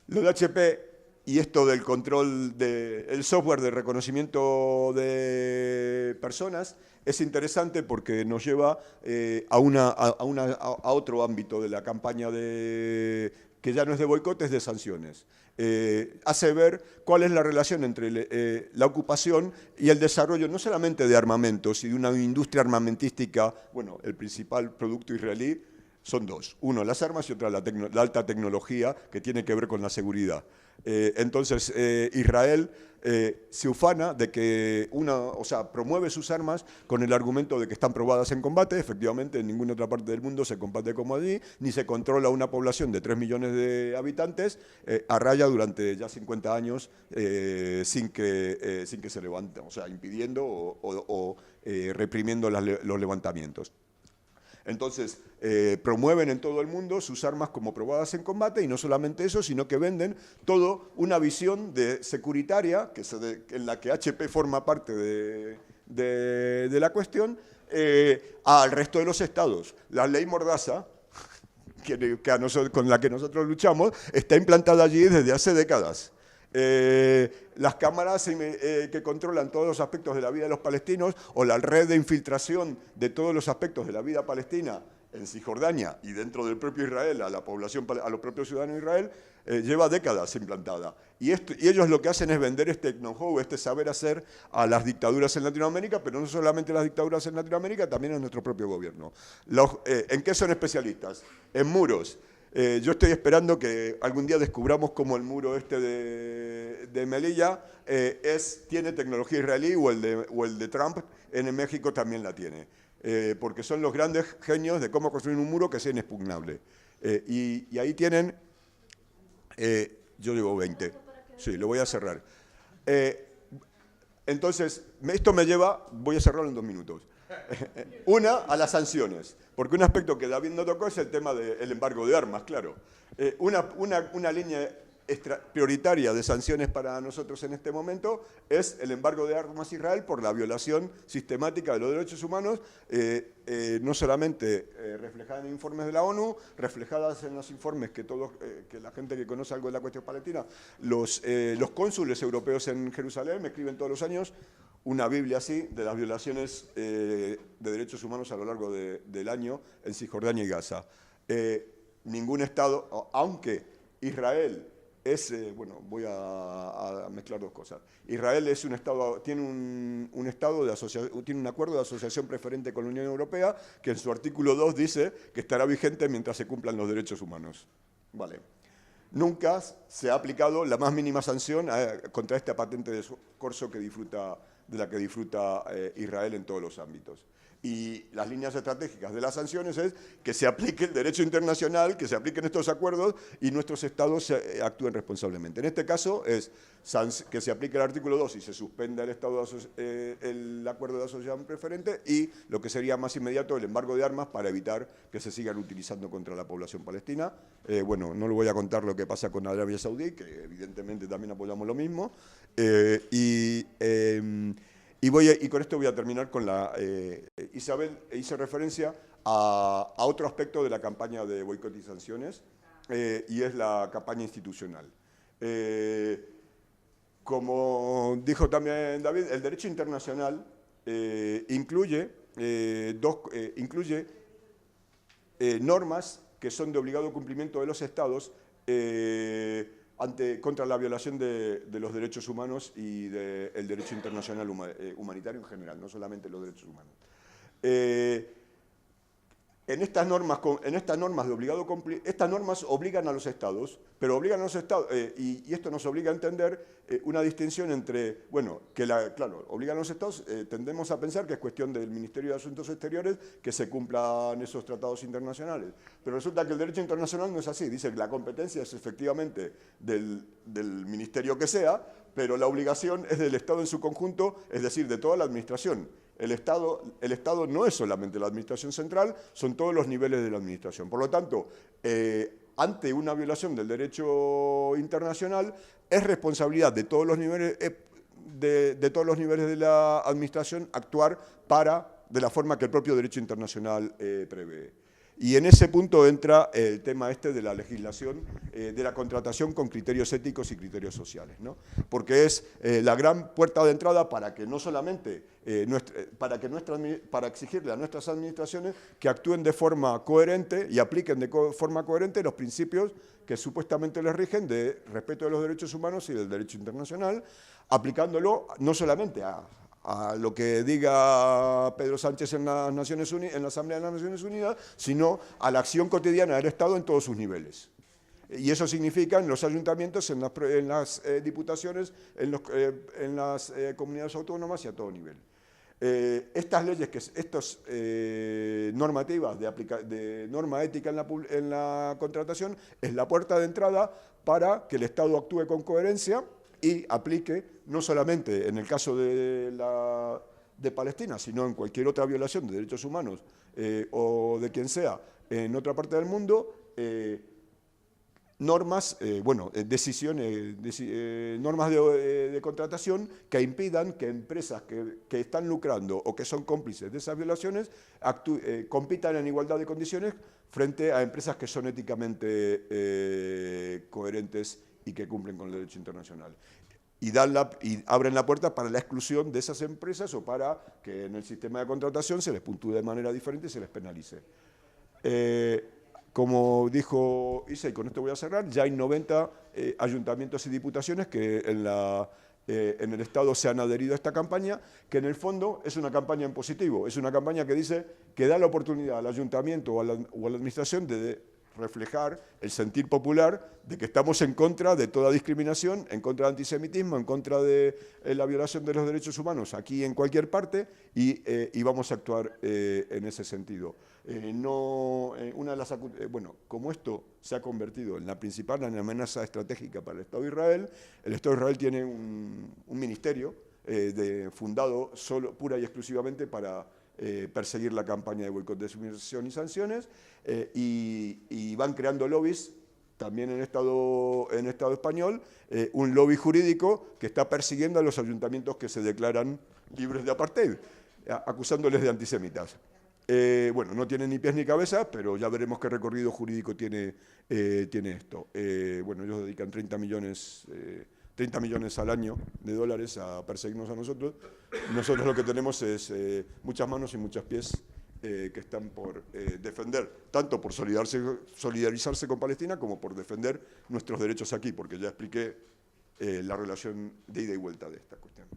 lo de HP... Y esto del control del software de reconocimiento de personas es interesante porque nos lleva a otro ámbito de la campaña que ya no es de boicot, es de sanciones. Hace ver cuál es la relación entre la ocupación y el desarrollo no solamente de armamentos y de una industria armamentística. Bueno, el principal producto israelí son dos. Uno, las armas y otra, la alta tecnología que tiene que ver con la seguridad. Entonces, Israel se ufana de que promueve sus armas con el argumento de que están probadas en combate. Efectivamente, en ninguna otra parte del mundo se combate como allí, ni se controla una población de 3 millones de habitantes a raya durante ya 50 años sin que se levante, o sea, impidiendo o reprimiendo los levantamientos. Entonces, promueven en todo el mundo sus armas como probadas en combate, y no solamente eso, sino que venden toda una visión securitaria, en la que HP forma parte de la cuestión, al resto de los estados. La ley Mordaza, con la que nosotros luchamos, está implantada allí desde hace décadas. Las cámaras que controlan todos los aspectos de la vida de los palestinos, o la red de infiltración de todos los aspectos de la vida palestina en Cisjordania y dentro del propio Israel, a la población, a los propios ciudadanos de Israel, lleva décadas implantada. Y ellos lo que hacen es vender este know-how, este saber hacer a las dictaduras en Latinoamérica, pero no solamente las dictaduras en Latinoamérica, también a nuestro propio gobierno. ¿En qué son especialistas? En muros. Yo estoy esperando que algún día descubramos cómo el muro este de Melilla tiene tecnología israelí, o el de Trump en México también la tiene. Porque son los grandes genios de cómo construir un muro que sea inexpugnable. Y ahí tienen, yo digo 20, sí, lo voy a cerrar. Entonces, esto me lleva, voy a cerrarlo en 2 minutos. Una, a las sanciones, porque un aspecto que David no tocó es el tema del embargo de armas, claro. Una línea prioritaria de sanciones para nosotros en este momento es el embargo de armas a Israel por la violación sistemática de los derechos humanos, no solamente reflejada en informes de la ONU, reflejadas en los informes que la gente que conoce algo de la cuestión palestina, los cónsules europeos en Jerusalén me escriben todos los años una Biblia así de las violaciones de derechos humanos a lo largo del año en Cisjordania y Gaza. Ningún Estado, aunque Israel bueno, voy a mezclar dos cosas. Israel es un Estado, tiene un acuerdo de asociación preferente con la Unión Europea, que en su artículo 2 dice que estará vigente mientras se cumplan los derechos humanos. Vale. Nunca se ha aplicado la más mínima sanción contra esta patente de corso de la que disfruta Israel en todos los ámbitos. Y las líneas estratégicas de las sanciones es que se aplique el derecho internacional, que se apliquen estos acuerdos y nuestros estados actúen responsablemente. En este caso es que se aplique el artículo 2 y se suspenda el acuerdo de asociación preferente, y lo que sería más inmediato, el embargo de armas para evitar que se sigan utilizando contra la población palestina. Bueno, no le voy a contar lo que pasa con Arabia Saudí, que evidentemente también apoyamos lo mismo. Y con esto voy a terminar con la... Isabel hizo referencia a otro aspecto de la campaña de boicot y sanciones, y es la campaña institucional. Como dijo también David, el derecho internacional incluye normas que son de obligado cumplimiento de los estados contra la violación de los derechos humanos y del derecho internacional humanitario en general, no solamente los derechos humanos. En estas normas de obligado cumplimiento, estas normas obligan a los estados, pero obligan a los estados, y esto nos obliga a entender una distinción entre, bueno, claro, obligan a los estados, tendemos a pensar que es cuestión del Ministerio de Asuntos Exteriores que se cumplan esos tratados internacionales, pero resulta que el derecho internacional no es así, dice que la competencia es efectivamente del ministerio que sea, pero la obligación es del Estado en su conjunto, es decir, de toda la administración. El Estado no es solamente la administración central, son todos los niveles de la administración. Por lo tanto, ante una violación del derecho internacional, es responsabilidad de todos los niveles de la administración actuar de la forma que el propio derecho internacional prevé. Y en ese punto entra el tema de la legislación, de la contratación con criterios éticos y criterios sociales, ¿no? Porque es la gran puerta de entrada para que no solamente, para exigirle a nuestras administraciones que actúen de forma coherente y apliquen de forma coherente los principios que supuestamente les rigen de respeto de los derechos humanos y del derecho internacional, aplicándolo no solamente a lo que diga Pedro Sánchez en las Naciones Unidas, en la Asamblea de las Naciones Unidas, sino a la acción cotidiana del Estado en todos sus niveles. Y eso significa en los ayuntamientos, en las diputaciones, en las comunidades autónomas y a todo nivel. Estas leyes, estas normativas de norma ética en la contratación, es la puerta de entrada para que el Estado actúe con coherencia y aplique, no solamente en el caso de Palestina, sino en cualquier otra violación de derechos humanos o de quien sea en otra parte del mundo, normas, normas de contratación que impidan que empresas que están lucrando o que son cómplices de esas violaciones compitan en igualdad de condiciones frente a empresas que son éticamente coherentes y que cumplen con el derecho internacional. Y abren la puerta para la exclusión de esas empresas o para que en el sistema de contratación se les puntúe de manera diferente y se les penalice. Como dijo Isa, y con esto voy a cerrar, ya hay 90 ayuntamientos y diputaciones que en el Estado se han adherido a esta campaña, que en el fondo es una campaña en positivo, es una campaña que dice que da la oportunidad al ayuntamiento o a la administración de reflejar el sentir popular de que estamos en contra de toda discriminación, en contra del antisemitismo, en contra de la violación de los derechos humanos aquí en cualquier parte, y vamos a actuar en ese sentido. Como esto se ha convertido en la principal amenaza estratégica para el Estado de Israel, el Estado de Israel tiene un ministerio fundado pura y exclusivamente para perseguir la campaña de boicot, discriminación y sanciones, y van creando lobbies también en Estado español, un lobby jurídico que está persiguiendo a los ayuntamientos que se declaran libres de apartheid, acusándoles de antisemitas. No tiene ni pies ni cabeza, pero ya veremos qué recorrido jurídico tiene esto. Ellos dedican 30 millones al año de dólares a perseguirnos a nosotros. Nosotros lo que tenemos es muchas manos y muchos pies que están por defender, tanto por solidarizarse con Palestina como por defender nuestros derechos aquí, porque ya expliqué la relación de ida y vuelta de esta cuestión.